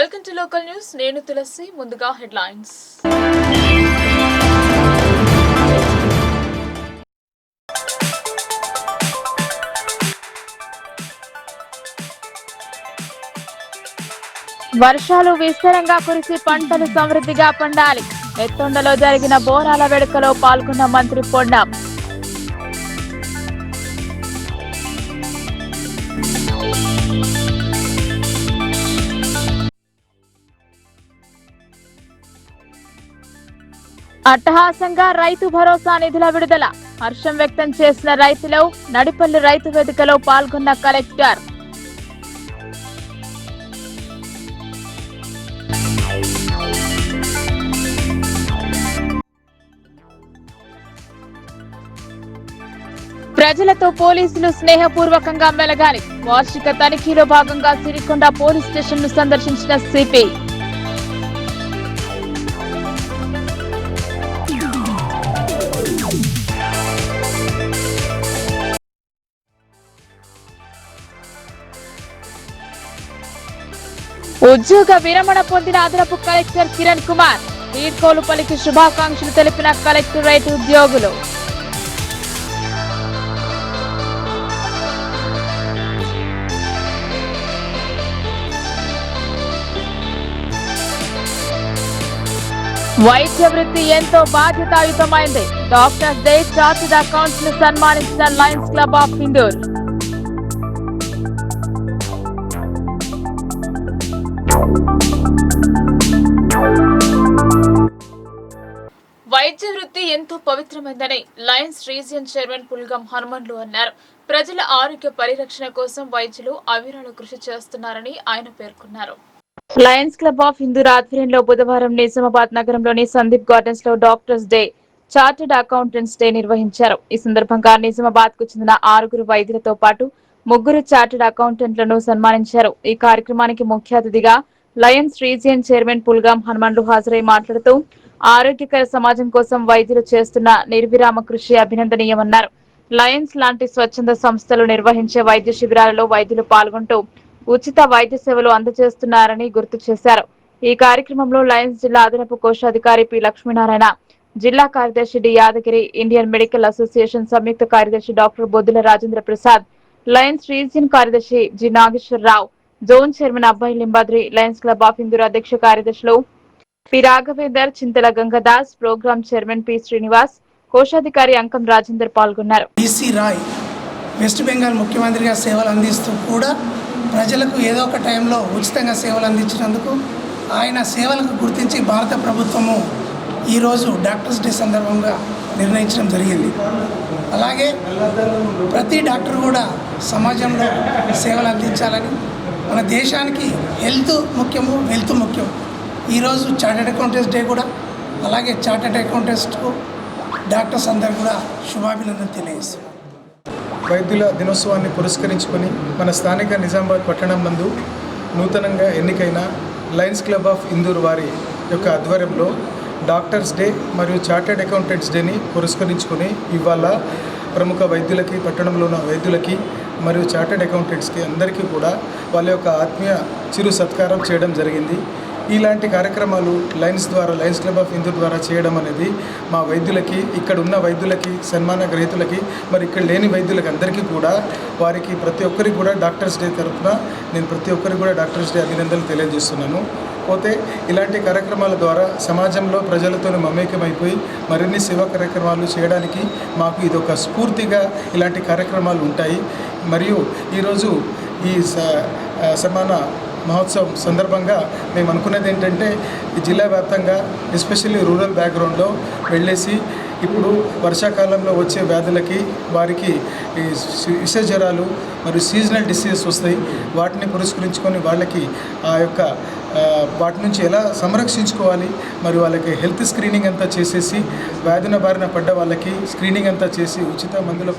Welcome to local news. నేను తులసి. ముందుగా headlines. వర్షాలు విస్తారంగా కురిసి పంటలు సమృద్ధిగా పండాలి. ఎత్తొండలో జరిగిన బోనాల వేడుకలో పాల్గొన్న మంత్రి పొన్నం. అట్టహాసంగా రైతు భరోసా నిధుల విడుదల. హర్షం వ్యక్తం చేసిన రైతులు. నడిపల్లి రైతు వేదికలో పాల్గొన్న కలెక్టర్. ప్రజలతో పోలీసులు స్నేహపూర్వకంగా మెలగాలి. వార్షిక తనిఖీలో భాగంగా సిరికొండ పోలీస్ స్టేషన్ ను సందర్శించిన సిపి. ఉద్యోగ విరమణ పొందిన అదనపు కలెక్టర్ కిరణ్ కుమార్. వీడ్కోలు పలికి శుభాకాంక్షలు తెలిపిన కలెక్టరేట్ ఉద్యోగులు. వైద్య వృత్తి ఎంతో బాధ్యతాయుతమైంది. డాక్టర్స్ డే చార్టెడ్ అకౌంట్స్ ను సన్మానించిన లయన్స్ క్లబ్ ఆఫ్ ఇందూర్. వైద్య వృత్తి ఎంతో పవిత్రమైందని లయన్స్ రీజియన్ చైర్మన్ పుల్గం హనుమన్లు అన్నారు. ప్రజల ఆరోగ్య పరిరక్షణ కోసం వైద్యులు అవిరళ కృషి చేస్తున్నారని ఆయన పేర్కొన్నారు. లయన్స్ క్లబ్ ఆఫ్ ఇందూర్ ఆధ్వర్యంలో బుధవారం నిజామాబాద్ నగరంలోని సందీప్ గార్డెన్స్ లో doctors day, chartered accountants day నిర్వహించారు. ఈ సందర్భంగా నిజామాబాద్ కు చెందిన 6 వైద్యులతో పాటు 3 చార్టెడ్ అకౌంటెంట్లను సన్మానించారు. ఈ కార్యక్రమానికి ముఖ్య అతిథిగా లయన్స్ రీజియన్ చైర్మన్ పుల్గం హనుమన్లు హాజరై మాట్లాడుతూ ఆరోగ్యకర సమాజం కోసం వైద్యులు చేస్తున్న నిర్విరామ కృషి అభినందనీయమన్నారు. లయన్స్ లాంటి స్వచ్ఛంద సంస్థలు నిర్వహించే వైద్య శిబిరాలలో వైద్యులు పాల్గొంటూ ఉచిత వైద్య సేవలు అందజేస్తున్నారని గుర్తు చేశారు. ఈ కార్యక్రమంలో లయన్స్ జిల్లా అదనపు కోశాధికారి పి లక్ష్మీనారాయణ, జిల్లా కార్యదర్శి D Yadagiri, Indian medical association సంయుక్త కార్యదర్శి doctor Boddula Rajendra Prasad, lions region కార్యదర్శి G Nageswararao, zone chairman Abbayi Limbadri, lions club of Indur అధ్యక్ష కార్యదర్శులు P Raghavender, Chintala Gangadas, program chairman P Srinivas, కోశాధికారి అంకం రాజేందర్ పాల్గొన్నారు. వెస్ట్ బెంగాల్ ముఖ్యమంత్రిగా సేవలు అందిస్తూ కూడా ప్రజలకు ఏదో ఒక టైంలో ఉచితంగా సేవలు అందించినందుకు ఆయన సేవలకు గుర్తించి భారత ప్రభుత్వము ఈరోజు డాక్టర్స్ డే సందర్భంగా నిర్ణయించడం జరిగింది. అలాగే ప్రతి డాక్టర్ కూడా సమాజంలో సేవలు అందించాలని, మన దేశానికి హెల్త్ ముఖ్యము, వెల్త్ ముఖ్యం. ఈరోజు చార్టెడ్ అకౌంటెంట్స్ డే కూడా, అలాగే చార్టెడ్ అకౌంటెంట్స్కు డాక్టర్స్ అందరూ కూడా శుభాభినందనలు తెలియజేస్తున్నారు. వైద్యుల దినోత్సవాన్ని పురస్కరించుకొని మన స్థానిక నిజామాబాద్ పట్టణం నందు నూతనంగా ఎన్నికైన లయన్స్ క్లబ్ ఆఫ్ ఇందూర్ వారి యొక్క ఆధ్వర్యంలో డాక్టర్స్ డే మరియు చార్టెడ్ అకౌంటెంట్స్ డేని పురస్కరించుకొని ఇవాళ ప్రముఖ వైద్యులకి, పట్టణంలో ఉన్న వైద్యులకి మరియు చార్టెడ్ అకౌంటెంట్స్కి అందరికీ కూడా వాళ్ళ యొక్క ఆత్మీయ చిరు సత్కారం చేయడం జరిగింది. ఇలాంటి కార్యక్రమాలు లయన్స్ క్లబ్ ఆఫ్ ఇందూర్ ద్వారా చేయడం అనేది మా వైద్యులకి, ఇక్కడ ఉన్న వైద్యులకి, సన్మాన గ్రహీతులకి, మరి ఇక్కడ లేని వైద్యులకి అందరికీ కూడా, వారికి ప్రతి ఒక్కరికి కూడా డాక్టర్స్ డే తరఫున నేను ప్రతి ఒక్కరికి కూడా డాక్టర్స్ డే అభినందనలు తెలియజేస్తున్నాను. పోతే ఇలాంటి కార్యక్రమాల ద్వారా సమాజంలో ప్రజలతో మమేకమైపోయి మరిన్ని సేవా కార్యక్రమాలు చేయడానికి మాకు ఇదొక స్ఫూర్తిగా ఇలాంటి కార్యక్రమాలు ఉంటాయి. మరియు ఈరోజు ఈ సన్మాన మహోత్సవం సందర్భంగా మేము అనుకునేది ఏంటంటే, ఈ జిల్లా వ్యాప్తంగా ఎస్పెషల్లీ రూరల్ బ్యాక్గ్రౌండ్లో వెళ్ళేసి ఇప్పుడు వర్షాకాలంలో వచ్చే వ్యాధులకి, వారికి ఈ విష జ్వరాలు మరియు సీజనల్ డిసీజెస్ వస్తాయి. వాటిని పురస్కరించుకొని వాళ్ళకి ఆ యొక్క వాటి నుంచి ఎలా సంరక్షించుకోవాలి, మరి వాళ్ళకి హెల్త్ స్క్రీనింగ్ అంతా చేసేసి, వ్యాధిన బారిన పడ్డ వాళ్ళకి స్క్రీనింగ్ అంతా చేసి ఉచిత మందుల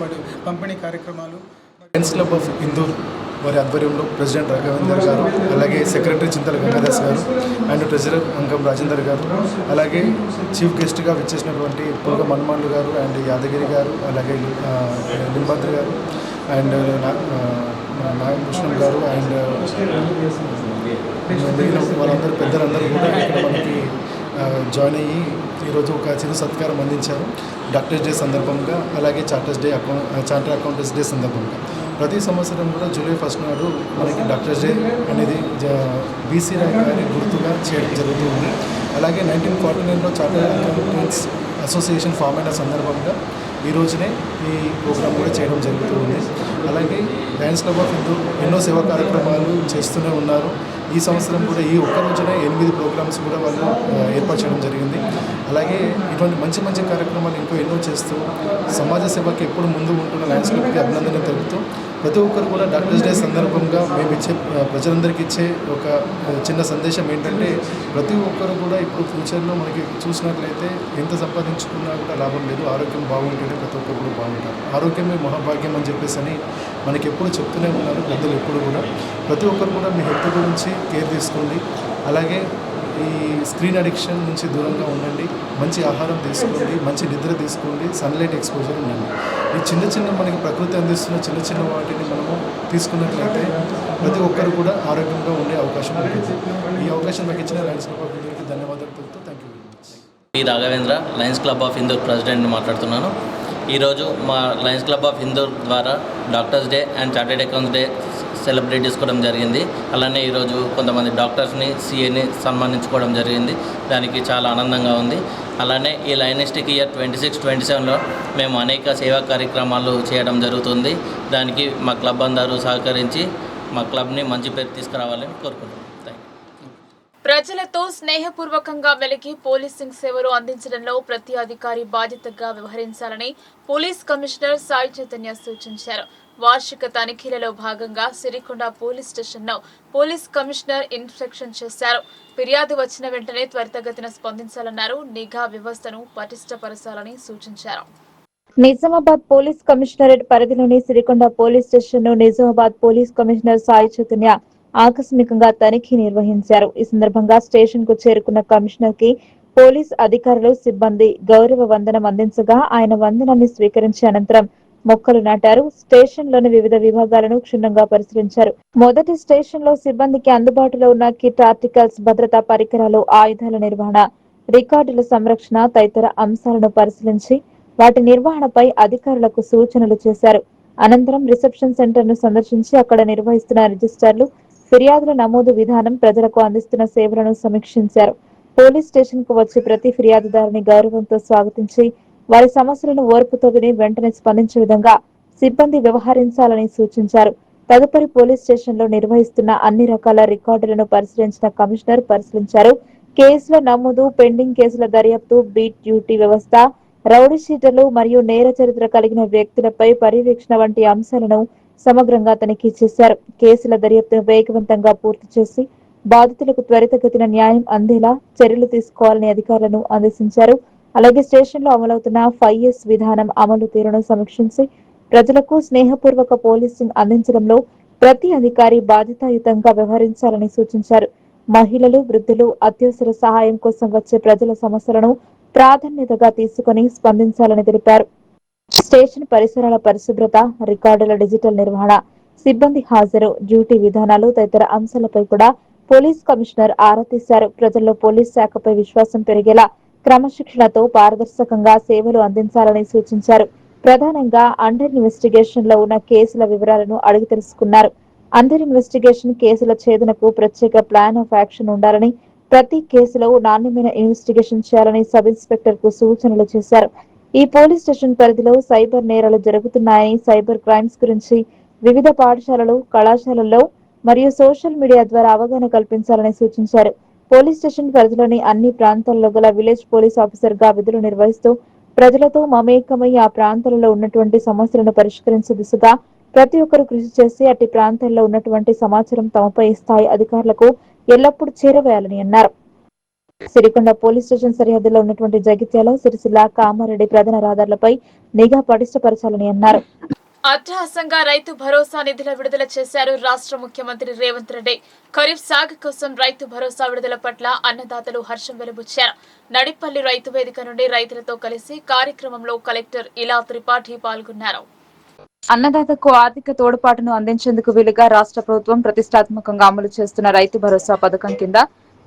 పంపిణీ కార్యక్రమాలు లయన్స్ క్లబ్ ఆఫ్ ఇందూర్ వారి ఆధ్వర్యంలో ప్రెసిడెంట్ రాఘవేందర్ గారు, అలాగే సెక్రటరీ చింతల గంగాదాస్ గారు అండ్ ట్రెజరర్ అంకం రాజేందర్ గారు, అలాగే చీఫ్ గెస్ట్గా విచ్చేసినటువంటి పుల్గం హనుమాన్లు గారు అండ్ యాదగిరి గారు, అలాగే లింబాద్రి గారు అండ్ నాగభూషణం గారు అండ్ మిగిలిన వాళ్ళందరూ పెద్దలందరూ కూడా ఇక్కడ మనకి జాయిన్ అయ్యి ఈరోజు ఒక చిరు సత్కారం అందించారు డాక్టర్స్ డే సందర్భంగా, అలాగే చార్టర్ అకౌంటెంట్స్ డే సందర్భంగా. ప్రతి సంవత్సరం కూడా జూలై 1 నాడు మనకి డాక్టర్స్ డే అనేది బీసీ ర్యాంక్ గారి గుర్తుగా చేయడం జరుగుతుంది. అలాగే 1949లో చార్టర్ అకౌంటెంట్స్ అసోసియేషన్ ఫామ్ అయిన సందర్భంగా ఈ రోజునే ఈ ప్రోగ్రాం కూడా చేయడం జరుగుతుంది. అలాగే లయన్స్ క్లబ్ ఆఫ్ హిందూ ఎన్నో సేవా కార్యక్రమాలు చేస్తూనే ఉన్నారు. ఈ సంవత్సరం కూడా ఈ ఒక్క రోజునే 8 ప్రోగ్రామ్స్ కూడా వాళ్ళు ఏర్పాటు చేయడం జరిగింది. అలాగే ఇటువంటి మంచి మంచి కార్యక్రమాలు ఇంకో ఎన్నో చేస్తూ సమాజ సేవకి ఎప్పుడు ముందు ఉంటున్న లయన్స్ క్లబ్కి అభినందన తెలుపుతూ ప్రతి ఒక్కరు కూడా డాక్టర్స్ డే సందర్భంగా మేము ఇచ్చే ప్రజలందరికీ ఇచ్చే ఒక చిన్న సందేశం ఏంటంటే ప్రతి ఒక్కరు కూడా ఇప్పుడు ఫ్యూచర్లో మనకి చూసినట్లయితే ఎంత సంపాదించుకున్నా కూడా లాభం లేదు, ఆరోగ్యం బాగుంటేనే ప్రతి ఒక్కరు కూడా బాగుంటారు. ఆరోగ్యమే మహాభాగ్యం అని చెప్పేసి అని మనకి ఎప్పుడు చెప్తూనే ఉన్నారు పెద్దలు. ఎప్పుడు కూడా ప్రతి ఒక్కరు కూడా మీ హెల్త్ గురించి కేర్ తీసుకోండి. అలాగే ఈ స్క్రీన్ అడిక్షన్ నుంచి దూరంగా ఉండండి, మంచి ఆహారం తీసుకోండి, మంచి నిద్ర తీసుకోండి, సన్లైట్ ఎక్స్పోజర్ ఉండండి. ఈ చిన్న చిన్న మనకి ప్రకృతి అందిస్తున్న చిన్న చిన్న వాటిని మనము తీసుకున్నట్లయితే ప్రతి ఒక్కరు కూడా ఆరోగ్యంగా ఉండే అవకాశం ఉంటుంది. ఈ అవకాశం నాకు ఇచ్చిన లయన్స్ క్లబ్ ఆఫ్ ఇందూర్కి ధన్యవాదాలు తెలుపుతూ థ్యాంక్ యూ వెరీ మచ్. ఈ Raghavendra, lions club of Indur ప్రెసిడెంట్ని మాట్లాడుతున్నాను. ఈరోజు మా లయన్స్ క్లబ్ ఆఫ్ ఇందూర్ ద్వారా doctors day and chartered accounts day celebrate చేసుకోవడం జరిగింది. అలానే ఈరోజు కొంతమంది డాక్టర్స్ని, సిఏని సన్మానించుకోవడం జరిగింది. దానికి చాలా ఆనందంగా ఉంది. అలానే ఈ లయనిస్టిక్ ఇయర్ 26-27లో మేము అనేక సేవా కార్యక్రమాలు చేయడం జరుగుతుంది. దానికి మా క్లబ్ అందరూ సహకరించి మా క్లబ్ని మంచి పేరు తీసుకురావాలని కోరుకుంటున్నాం. ప్రజలతో స్నేహపూర్వకంగా మెలిగి పోలీసింగ్ సేవలు అందించడంలో ప్రతి అధికారి బాధ్యతగా వ్యవహరించాలని పోలీస్ కమిషనర్ సాయి చైతన్య సూచించారు. వార్షిక తనిఖీలలో భాగంగా సిరికొండ పోలీస్ స్టేషన్లో పోలీస్ కమిషనర్ ఇన్స్పెక్షన్ చేశారు. ఫిర్యాదు వచ్చిన వెంటనే త్వరితగతిన స్పందించాలన్నారు. నిఘా వ్యవస్థను పటిష్టపరచాలని సూచించారు. నిజామాబాద్ పోలీస్ కమిషనరేట్ పరిధిలోని సిరికొండ పోలీస్ స్టేషన్ ను నిజామాబాద్ పోలీస్ కమిషనర్ సాయి చైతన్య ఆకస్మికంగా తనిఖీ నిర్వహించారు. ఈ సందర్భంగా స్టేషన్ కు చేరుకున్న కమిషనర్ కి పోలీస్ అధికారులు, సిబ్బంది గౌరవ వందనం అందించగా ఆయన వందనాన్ని స్వీకరించి అనంతరం మొక్కలు నాటారు. స్టేషన్ లోని వివిధ విభాగాలను క్షుణ్ణంగా పరిశీలించారు. మొదటి స్టేషన్ లో సిబ్బందికి అందుబాటులో ఉన్న కిట్, ఆర్టికల్స్, భద్రతా పరికరాలు, ఆయుధాల నిర్వహణ, రికార్డుల సంరక్షణ తదితర అంశాలను పరిశీలించి వాటి నిర్వహణపై అధికారులకు సూచనలు చేశారు. అనంతరం రిసెప్షన్ సెంటర్ ను సందర్శించి అక్కడ నిర్వహిస్తున్న రిజిస్టర్లు, ఫిర్యాదుల నమోదు విధానం, ప్రజలకు అందిస్తున్న సేవలను సమీక్షించారు. పోలీస్ స్టేషన్ కు వచ్చి ప్రతి ఫిర్యాదుదారుని గౌరవంతో స్వాగతించి వారి సమస్యలను ఓర్పుతో విని వెంటనే స్పందించే విధంగా సిబ్బంది వ్యవహరించాలని సూచించారు. తదుపరి పోలీస్ స్టేషన్ లో నిర్వహిస్తున్న అన్ని రకాల రికార్డులను పరిశీలించిన కమిషనర్ పరిశీలించారు. కేసుల నమోదు, పెండింగ్ కేసుల దర్యాప్తు, బీట్ డ్యూటీ వ్యవస్థ, రౌడీ షీటర్లు మరియు నేర చరిత్ర కలిగిన వ్యక్తులపై పర్యవేక్షణ వంటి అంశాలను సమగ్రంగా తనిఖీ చేశారు. కేసుల దర్యాప్తును వేగవంతంగా పూర్తి చేసి బాధితులకు త్వరితగతిన న్యాయం అందేలా చర్యలు తీసుకోవాలని అధికారులను ఆదేశించారు. అలాగే స్టేషన్ లో అమలవుతున్న 5S విధానం అమలు తీరును సమీక్షించి ప్రజలకు స్నేహపూర్వక పోలీసింగ్ అందించడంలో ప్రతి అధికారి బాధ్యతాయుతంగా వ్యవహరించాలని సూచించారు. మహిళలు, వృద్ధులు అత్యవసర సహాయం కోసం వచ్చే ప్రజల సమస్యలను ప్రాధాన్యతగా తీసుకుని స్పందించాలని తెలిపారు. స్టేషన్ పరిసరాల పరిశుభ్రత, రికార్డుల డిజిటల్ నిర్వహణ, సిబ్బంది హాజరు, డ్యూటీ విధానాలు తదితర అంశాలపై కూడా పోలీస్ కమిషనర్ ఆరా తీశారు. ప్రజల్లో పోలీస్ శాఖపై విశ్వాసం పెరిగేలా క్రమశిక్షణతో పారదర్శకంగా సేవలు అందించాలని సూచించారు. ప్రధానంగా అండర్ ఇన్వెస్టిగేషన్ లో ఉన్న కేసుల వివరాలను అడిగి తెలుసుకున్నారు. అండర్ ఇన్వెస్టిగేషన్ కేసుల ఛేదనకు ప్రత్యేక ప్లాన్ ఆఫ్ యాక్షన్ ఉండాలని, ప్రతి కేసులో నాణ్యమైన ఇన్వెస్టిగేషన్ చేయాలని సబ్ ఇన్స్పెక్టర్ కు సూచనలు చేశారు. ఈ పోలీస్ స్టేషన్ పరిధిలో సైబర్ నేరాలు జరుగుతున్నాయని, సైబర్ క్రైమ్స్ గురించి వివిధ పాఠశాలలు, కళాశాలల్లో మరియు సోషల్ మీడియా ద్వారా అవగాహన కల్పించాలని సూచించారు. పోలీస్ స్టేషన్ పరిధిలోని అన్ని ప్రాంతాల్లో గల విలేజ్ పోలీస్ ఆఫీసర్ గా విధులు నిర్వహిస్తూ ప్రజలతో మమేకమై ఆ ప్రాంతాలలో ఉన్నటువంటి సమస్యలను పరిష్కరించే దిశగా ప్రతి ఒక్కరూ కృషి చేసి అట్టి ప్రాంతాల్లో ఉన్నటువంటి సమాచారం తమపై స్థాయి అధికారులకు ఎల్లప్పుడూ చేరవేయాలని అన్నారు. సిరికొండ పోలీస్ స్టేషన్ సరిహద్దులో ఉన్నటువంటి జగిత్యాల, సిరిసిల్ల, కామారెడ్డి ప్రధాన రహదారులపై నిఘా పటిష్టపరచాలని అన్నారు. అట్టహాసంగా రైతు భరోసా నిధుల విడుదల చేశారు రాష్ట్ర ముఖ్యమంత్రి రేవంత్ రెడ్డి. ఖరీఫ్ సాగు కోసం రైతు భరోసా విడుదల పట్ల అన్నదాతలు హర్షం వెలుబుచ్చారు. నడిపల్లి రైతు వేదిక నుండి రైతులతో కలిసి కార్యక్రమంలో కలెక్టర్ ఇలా త్రిపాఠి పాల్గొన్నారు. అన్నదాతకు ఆర్థిక తోడ్పాటును అందించేందుకు వీలుగా రాష్ట్ర ప్రభుత్వం ప్రతిష్టాత్మకంగా అమలు చేస్తున్న రైతు భరోసా పథకం కింద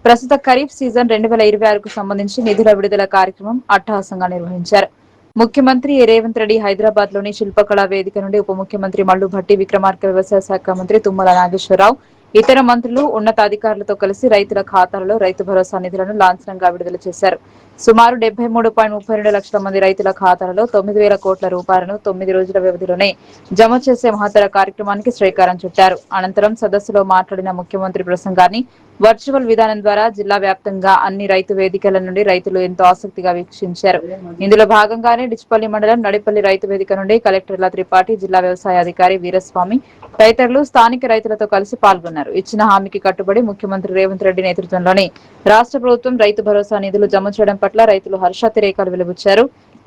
ప్రస్తుత ఖరీఫ్ సీజన్ 2026కు సంబంధించి నిధుల విడుదల కార్యక్రమం అట్టహాసంగా నిర్వహించారు. ముఖ్యమంత్రి రేవంత్ రెడ్డి హైదరాబాద్ లోని శిల్పకళా వేదిక నుండి ఉప ముఖ్యమంత్రి మల్లు భట్టి విక్రమార్క, వ్యవసాయ శాఖ మంత్రి తుమ్మల నాగేశ్వరరావు, ఇతర మంత్రులు, ఉన్నతాధికారులతో కలిసి రైతుల ఖాతాలలో రైతు భరోసా నిధులను లాంఛనంగా విడుదల చేశారు. సుమారు 73.32 లక్షల మంది రైతుల ఖాతాలలో 9,000 కోట్ల రూపాయలను 9 రోజుల వ్యవధిలోనే జమ చేసే మహత్తర కార్యక్రమానికి శ్రీకారం చుట్టారు. అనంతరం సదస్సులో మాట్లాడిన ముఖ్యమంత్రి ప్రసంగాన్ని వర్చువల్ విధానం ద్వారా జిల్లా వ్యాప్తంగా అన్ని రైతు వేదికల నుండి రైతులు ఎంతో ఆసక్తిగా వీక్షించారు. ఇందులో భాగంగానే డిచ్పల్లి మండలం నడిపల్లి రైతు వేదిక నుండి కలెక్టర్ల త్రిపాఠి, జిల్లా వ్యవసాయ అధికారి వీరస్వామి తదితరులు స్థానిక రైతులతో కలిసి పాల్గొన్నారు. ఇచ్చిన హామీకి కట్టుబడి ముఖ్యమంత్రి రేవంత్ రెడ్డి నేతృత్వంలోని రాష్ట్ర ప్రభుత్వం రైతు భరోసా నిధులు జమ చేయడం పట్ల రైతులు హర్షాతిరేకాలు వెలుబుచ్చారు.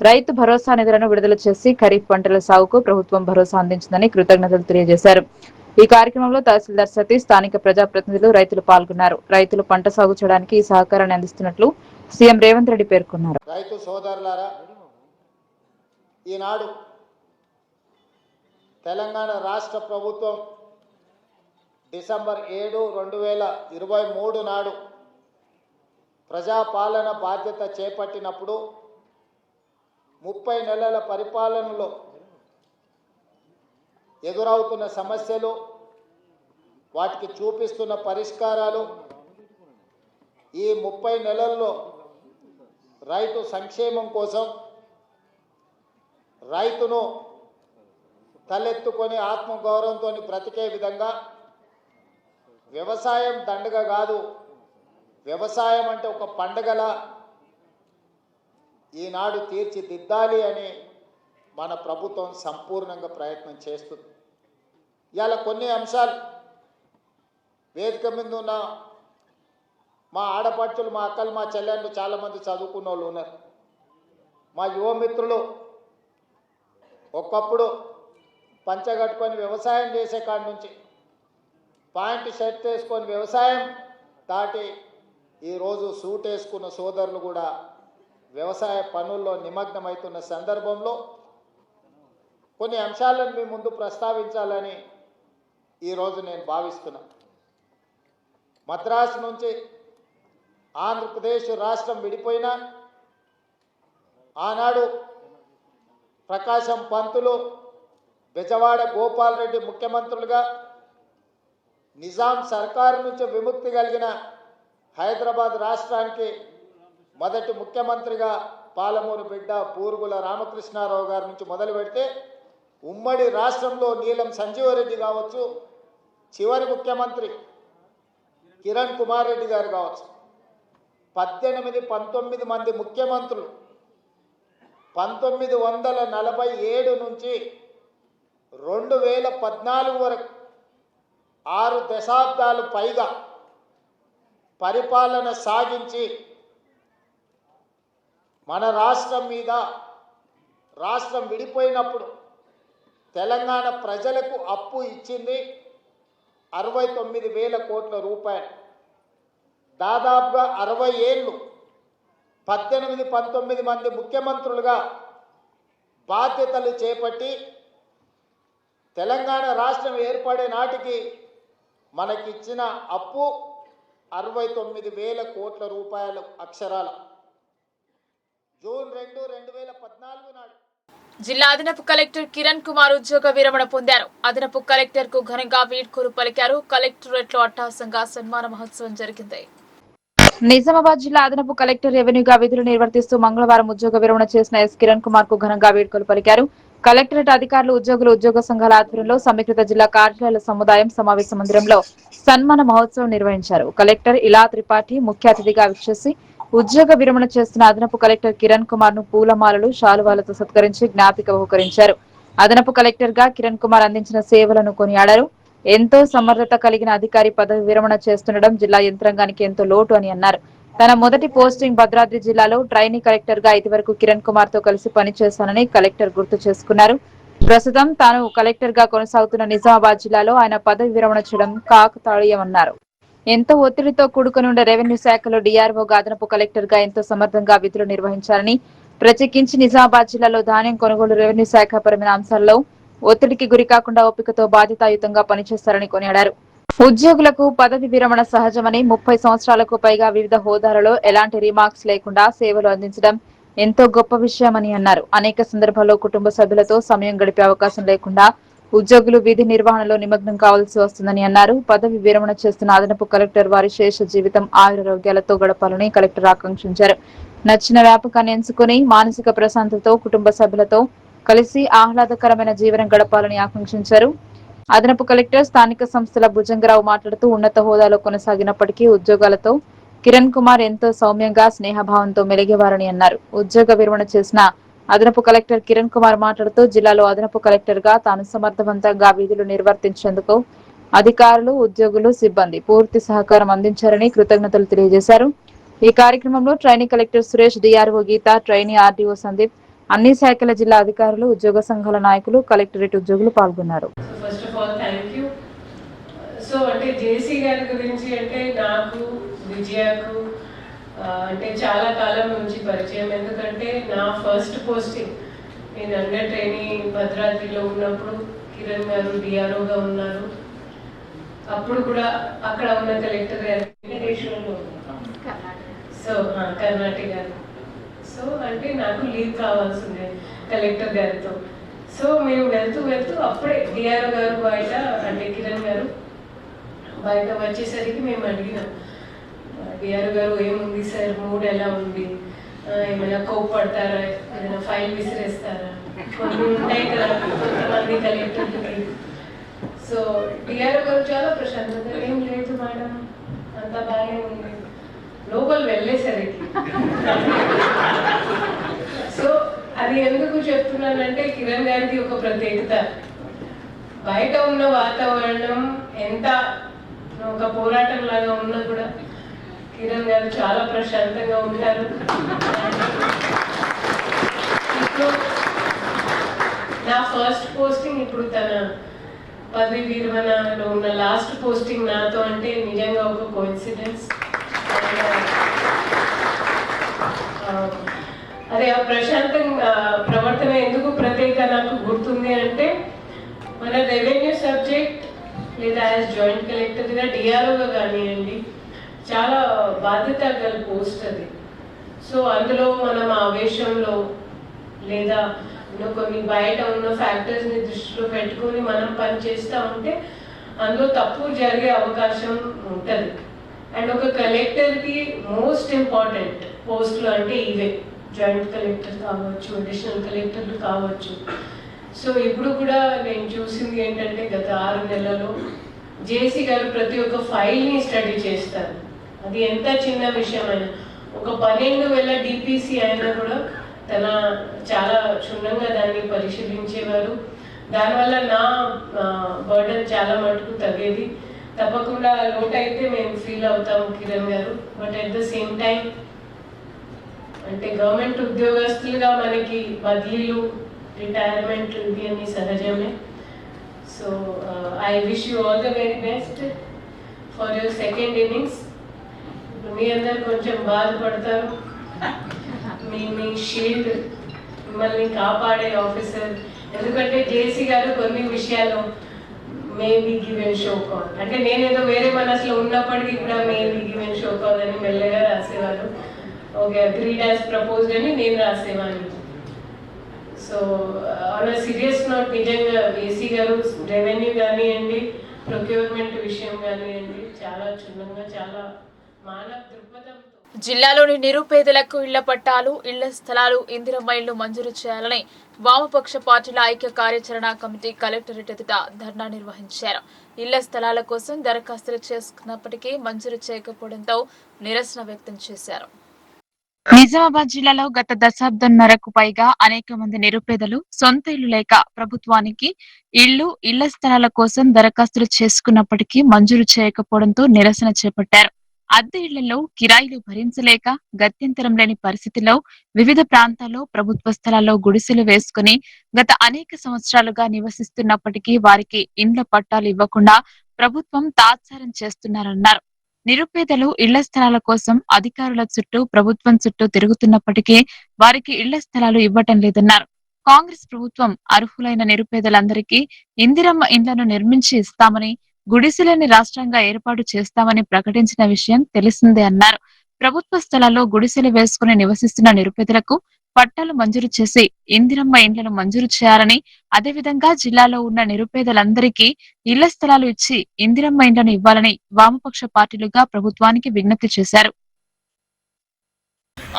రైతు భరోసా నిధులను విడుదల చేసి ఖరీఫ్ పంటల సాగుకు ప్రభుత్వం భరోసా అందించిందని కృతజ్ఞతలు తెలియజేశారు. ఈ కార్యక్రమంలో తహసీల్దార్ సతీష్, స్థానిక ప్రజాప్రతినిధులు, రైతులు పాల్గొన్నారు. రైతులు పంట సాగు చేయడానికి ఈ సహకారాన్ని అందిస్తున్నట్లు సీఎం రేవంత్ రెడ్డి పేర్కొన్నారు. రైతు సోదరులారా, ఈనాడు తెలంగాణ రాష్ట్ర ప్రభుత్వం డిసెంబర్ 7, 2023 నాడు ప్రజాపాలన బాధ్యత చేపట్టినప్పుడు 30 నెలల పరిపాలనలో ఎదురవుతున్న సమస్యలు, వాటికి చూపిస్తున్న పరిష్కారాలు, ఈ 30 నెలల్లో రైతు సంక్షేమం కోసం రైతును తలెత్తుకొని ఆత్మగౌరవంతో బ్రతికే విధంగా వ్యవసాయం దండగ కాదు, వ్యవసాయం అంటే ఒక పండగలా ఈనాడు తీర్చిదిద్దాలి అని మన ప్రభుత్వం సంపూర్ణంగా ప్రయత్నం చేస్తుంది. ఇవాళ కొన్ని అంశాలు వేదిక మీద ఉన్న మా ఆడపడుచులు, మా అక్కలు, మా చెల్లెళ్ళు చాలామంది చదువుకున్న వాళ్ళు ఉన్నారు. మా యువమిత్రులు ఒకప్పుడు పంచగట్టుకొని వ్యవసాయం చేసే కాడి నుంచి ప్యాంట్ షర్ట్ వేసుకొని వ్యవసాయం దాటి ఈరోజు సూట్ వేసుకున్న సోదరులు కూడా వ్యవసాయ పనుల్లో నిమగ్నమవుతున్న సందర్భంలో కొన్ని అంశాలను మీ ముందు ప్రస్తావించాలని ఈరోజు నేను భావిస్తున్నా. మద్రాసు నుంచి ఆంధ్రప్రదేశ్ రాష్ట్రం విడిపోయినా ఆనాడు ప్రకాశం పంతులు, బెజవాడ గోపాల్ రెడ్డి ముఖ్యమంత్రులుగా, నిజాం సర్కారు నుంచి విముక్తి కలిగిన హైదరాబాద్ రాష్ట్రానికి మొదటి ముఖ్యమంత్రిగా పాలమూరు బిడ్డ బూరుగుల రామకృష్ణారావు గారి నుంచి మొదలు పెడితే ఉమ్మడి రాష్ట్రంలో నీలం సంజీవరెడ్డి కావచ్చు, చివరి ముఖ్యమంత్రి కిరణ్ కుమార్ రెడ్డి గారు కావచ్చు, 19 మంది ముఖ్యమంత్రులు 1947 నుంచి 2014 వరకు 6 దశాబ్దాలు పైగా పరిపాలన సాగించి మన రాష్ట్రం మీద, రాష్ట్రం విడిపోయినప్పుడు తెలంగాణ ప్రజలకు అప్పు ఇచ్చింది 69,000 కోట్ల రూపాయలు. దాదాపుగా 60 ఏళ్ళు 19 మంది ముఖ్యమంత్రులుగా బాధ్యతలు చేపట్టి తెలంగాణ రాష్ట్రం ఏర్పడే నాటికి మనకిచ్చిన అప్పు 69,000 కోట్ల రూపాయలు అక్షరాల. జూన్ 2, 2014 నాడు జిల్లా అదనపు కలెక్టర్ కిరణ్ కుమార్ ఉద్యోగ విరమణ పొందారు. అదనపు కలెక్టర్ కు ఘనంగా వీడ్కోలు పలికారు. కలెక్టరేట్ లో అట్టహాసంగా సన్మాన మహోత్సవం జరిగింది. నిజామాబాద్ జిల్లా అదనపు కలెక్టర్ రెవెన్యూగా విధులు నిర్వర్తిస్తూ మంగళవారం ఉద్యోగ విరమణ చేసిన ఎస్ కిరణ్ కుమార్ కు ఘనంగా వీడ్కోలు పలికారు. కలెక్టరేట్ అధికారులు, ఉద్యోగులు, ఉద్యోగ సంఘాల ఆధ్వర్యంలో సమీకృత జిల్లా కార్యాలయాల సముదాయం సమావేశ మందిరంలో సన్మాన మహోత్సవం నిర్వహించారు. కలెక్టర్ ఇలా త్రిపాఠి ముఖ్య అతిథిగా విచ్చేసి ఉద్యోగ విరమణ చేస్తున్న అదనపు కలెక్టర్ కిరణ్ కుమార్ ను పూలమాలలు, శాలువాలతో సత్కరించి జ్ఞాపిక బహుకరించారు. అదనపు కలెక్టర్ గా కిరణ్ కుమార్ అందించిన సేవలను కొనియాడారు. ఎంతో సమర్థత కలిగిన అధికారి పదవి విరమణ చేస్తుండడం జిల్లా యంత్రాంగానికి ఎంతో లోటు అని అన్నారు. తన మొదటి పోస్టింగ్ భద్రాద్రి జిల్లాలో ట్రైనీ కలెక్టర్ గా ఇదివరకు కిరణ్ కుమార్ తో కలిసి పనిచేశానని కలెక్టర్ గుర్తు చేసుకున్నారు. ప్రస్తుతం తాను కలెక్టర్ గా కొనసాగుతున్న నిజామాబాద్ జిల్లాలో ఆయన పదవి విరమణ చేయడం కాకతాళీయమన్నారు. ఎంతో ఒత్తిడితో కూడుకుని ఉండే రెవెన్యూ శాఖలో డీఆర్ఓగా అదనపు కలెక్టర్ గా ఎంతో సమర్థంగా విధులు నిర్వహించారని, ప్రత్యేకించి నిజామాబాద్ జిల్లాలో ధాన్యం కొనుగోలు, రెవెన్యూ శాఖ పరమైన అంశాల్లో ఒత్తిడికి గురికాకుండా ఓపికతో బాధ్యతాయుతంగా పనిచేస్తారని కొనియాడారు. ఉద్యోగులకు పదవి విరమణ సహజమని 30 సంవత్సరాలకు పైగా వివిధ హోదాలలో ఎలాంటి రిమార్క్స్ లేకుండా సేవలు అందించడం ఎంతో గొప్ప విషయమని అన్నారు. అనేక సందర్భాల్లో కుటుంబ సభ్యులతో సమయం గడిపే అవకాశం లేకుండా ఉద్యోగులు విధి నిర్వహణలో నిమగ్నం కావాల్సి వస్తుందని అన్నారు. పదవి విరమణ చేస్తున్న అదనపు కలెక్టర్ వారి శేష జీవితం ఆయురారోగ్యాలతో గడపాలని కలెక్టర్ ఆకాంక్షించారు. నచ్చిన వ్యాపకాన్ని ఎంచుకుని మానసిక ప్రశాంతతతో కుటుంబ సభ్యులతో కలిసి ఆహ్లాదకరమైన జీవనం గడపాలని ఆకాంక్షించారు. అదనపు కలెక్టర్ స్థానిక సంస్థల భుజంగరావు మాట్లాడుతూ ఉన్నత హోదాలో కొనసాగినప్పటికీ ఉద్యోగాలతో కిరణ్ కుమార్ ఎంతో సౌమ్యంగా స్నేహభావంతో మెలిగేవారని అన్నారు. ఉద్యోగ విరమణ చేసిన అదనపు కలెక్టర్ కిరణ్ కుమార్ మాట్లాడుతూ జిల్లాలో అదనపు కలెక్టర్ గా తాను సమర్థవంతంగా విధులు నిర్వర్తించేందుకు అధికారులు, ఉద్యోగులు, సిబ్బంది పూర్తి సహకారం అందించారని కృతజ్ఞతలు తెలియజేశారు. ఈ కార్యక్రమంలో ట్రైనీ కలెక్టర్ సురేష్, డిఆర్ఓ గీత, ట్రైనీ ఆర్డీఓ సందీప్, అన్ని శాఖల జిల్లా అధికారులు, ఉద్యోగ సంఘాల నాయకులు, కలెక్టరేట్ ఉద్యోగులు పాల్గొన్నారు. First of all thank you. So అంటే జేసీ గారి గురించి అంటే నాకు విజయకు అంటే చాలా కాలం నుంచి పరిచయం. ఎందుకంటే నా ఫస్ట్ పోస్టింగ్ నేను అండర్ ట్రైనీ భద్రాద్రిలో ఉన్నప్పుడు కిరణ్ గారు డిఆర్ఓగా ఉన్నారు. అప్పుడు కూడా అక్కడ ఉన్న కలెక్టర్ గారు వెంకటేశ్వర్లో, సో కర్ణాటక గారు. సో అంటే నాకు లీవ్ కావాల్సిందే కలెక్టర్ గారితో. సో మేము వెళ్తూ అప్పుడే డిఆర్ఓ గారు బయట అంటే కిరణ్ గారు బయట వచ్చేసరికి మేము అడిగినాం, డిఆర్ఓ గారు ఏముంది సార్, మూడ్ ఎలా ఉంది, ఏమైనా కోప్పడతారా, ఏదైనా ఫైల్ విసిరేస్తారా, కొన్ని ఉంటాయి కదా కొంతమంది కలెక్టర్లకి. సో డిఆర్ఓ గారు చాలా ప్రశాంతంగా, ఏం లేదు మేడం అంతా బాగానే ఉంది, లోపల వెళ్ళేసరికి. సో అది ఎందుకు చెప్తున్నానంటే కిరణ్ గారికి ఒక ప్రత్యేకత. బయట ఉన్న వాతావరణం ఎంత ఒక పోరాటం లాగా ఉన్నా కూడా కిరణ్ గారు చాలా ప్రశాంతంగా ఉంటారు. ఇప్పుడు నా ఫస్ట్ పోస్టింగ్, ఇప్పుడు తన పదవి విరమణలో ఉన్న లాస్ట్ పోస్టింగ్ నాతో అంటే నిజంగా ఒక కోఇన్సిడెన్స్. అదే ఆ ప్రశాంతంగా ప్రవర్తన ఎందుకు ప్రత్యేక నాకు గుర్తుంది అంటే మన రెవెన్యూ సబ్జెక్ట్ లేదా యాజ్ జాయింట్ కలెక్టర్ లేదా డిఆర్ఓగా కానివ్వండి చాలా బాధ్యత గల పోస్ట్ అది. సో అందులో మనం ఆవేశంలో లేదా కొన్ని బయట ఉన్న ఫ్యాక్టర్స్ని దృష్టిలో పెట్టుకొని మనం పని చేస్తూ ఉంటే అందులో తప్పు జరిగే అవకాశం ఉంటుంది. అండ్ ఒక కలెక్టర్కి మోస్ట్ ఇంపార్టెంట్ పోస్టులు అంటే ఇవే, జాయింట్ కలెక్టర్ కావచ్చు, అడిషనల్ కలెక్టర్లు కావచ్చు. సో ఇప్పుడు కూడా నేను చూసింది ఏంటంటే గత 6 నెలల్లో జేసీ గారు ప్రతి ఒక్క ఫైల్ని స్టడీ చేస్తారు. అది ఎంత చిన్న విషయమైనా, ఒక 12,000 డిపిసి అయినా కూడా తన చాలా క్షుణ్ణంగా దాన్ని పరిశీలించేవారు. దానివల్ల నా బర్డన్ చాలా మటుకు తగ్గేది. తప్పకుండా లోటు అయితే మేము ఫీల్ అవుతాము కిరణ్ గారు. But at the same time అంటే గవర్నమెంట్ ఉద్యోగస్తులుగా మనకి బదిలీలు, రిటైర్మెంట్ ఇవి అన్ని సహజమే. So I wish you all the very best for your second innings. మీ అందరు కొంచెం బాధపడతారు, మీ షీల్డ్, మిమ్మల్ని కాపాడే ఆఫీసర్. ఎందుకంటే జేసీ గారు కొన్ని విషయాలు మేబీ గివెన్ షో కాల్ అంటే నేనేదో వేరే మనసులో ఉన్నప్పటికీ కూడా మేబీ గివెన్ షో కాల్ అని మెల్లగా రాసేవారు. ఓకే, అగ్రీడ్ యాజ్ ప్రపోజ్డ్ అని నేను రాసేవాడిని. సో ఆన్ సీరియస్ నోట్ నిజంగా ఏసీ గారు రెవెన్యూ కానివ్వండి, ప్రొక్యూర్మెంట్ విషయం కానివ్వండి చాలా క్షుణ్ణంగా, చాలా మానవ దృక్పథంతో. జిల్లాలోని నిరుపేదలకు ఇళ్ల పట్టాలు, ఇళ్ల స్థలాలు, ఇందిరమ్మ ఇళ్లు మంజూరు చేయాలని వామపక్ష పార్టీల ఐక్య కార్యాచరణ కమిటీ కలెక్టరేట్ ఎదుట ధర్నా నిర్వహించారు. ఇళ్ల స్థలాల కోసం దరఖాస్తులు చేసుకున్నప్పటికీ మంజూరు చేయకపోవడంతో నిరసన వ్యక్తం చేశారు. నిజామాబాద్ జిల్లాలో గత దశాబ్దంన్నరకు పైగా అనేక మంది నిరుపేదలు సొంత ఇల్లు లేక ప్రభుత్వానికి ఇళ్ల స్థలాల కోసం దరఖాస్తులు చేసుకున్నప్పటికీ మంజూరు చేయకపోవడంతో నిరసన చేపట్టారు. అద్దె ఇళ్లలో కిరాయిలు భరించలేక గత్యంతరం లేని పరిస్థితిలో వివిధ ప్రాంతాల్లో ప్రభుత్వ స్థలాల్లో గుడిసెలు వేసుకుని గత అనేక సంవత్సరాలుగా నివసిస్తున్నప్పటికీ వారికి ఇండ్ల పట్టాలు ఇవ్వకుండా ప్రభుత్వం తాత్సారం చేస్తున్నారన్నారు. నిరుపేదలు ఇళ్ల స్థలాల కోసం అధికారుల చుట్టూ, ప్రభుత్వం చుట్టూ తిరుగుతున్నప్పటికీ వారికి ఇళ్ల స్థలాలు ఇవ్వటం లేదన్నారు. కాంగ్రెస్ ప్రభుత్వం అర్హులైన నిరుపేదలందరికీ ఇందిరమ్మ ఇండ్లను నిర్మించి ఇస్తామని, గుడిసెలేని రాష్ట్రంగా ఏర్పాటు చేస్తామని ప్రకటించిన విషయం తెలిసిందే అన్నారు. ప్రభుత్వ స్థలాల్లో గుడిసెలు వేసుకుని నివసిస్తున్న నిరుపేదలకు పట్టాలు మంజూరు చేసి ఇందిరమ్మ ఇండ్లను మంజూరు చేయాలని, అదేవిధంగా జిల్లాలో ఉన్న నిరుపేదలందరికీ ఇళ్ల స్థలాలు ఇచ్చి ఇందిరమ్మ ఇండ్లను ఇవ్వాలని వామపక్ష పార్టీలుగా ప్రభుత్వానికి విజ్ఞప్తి చేశారు.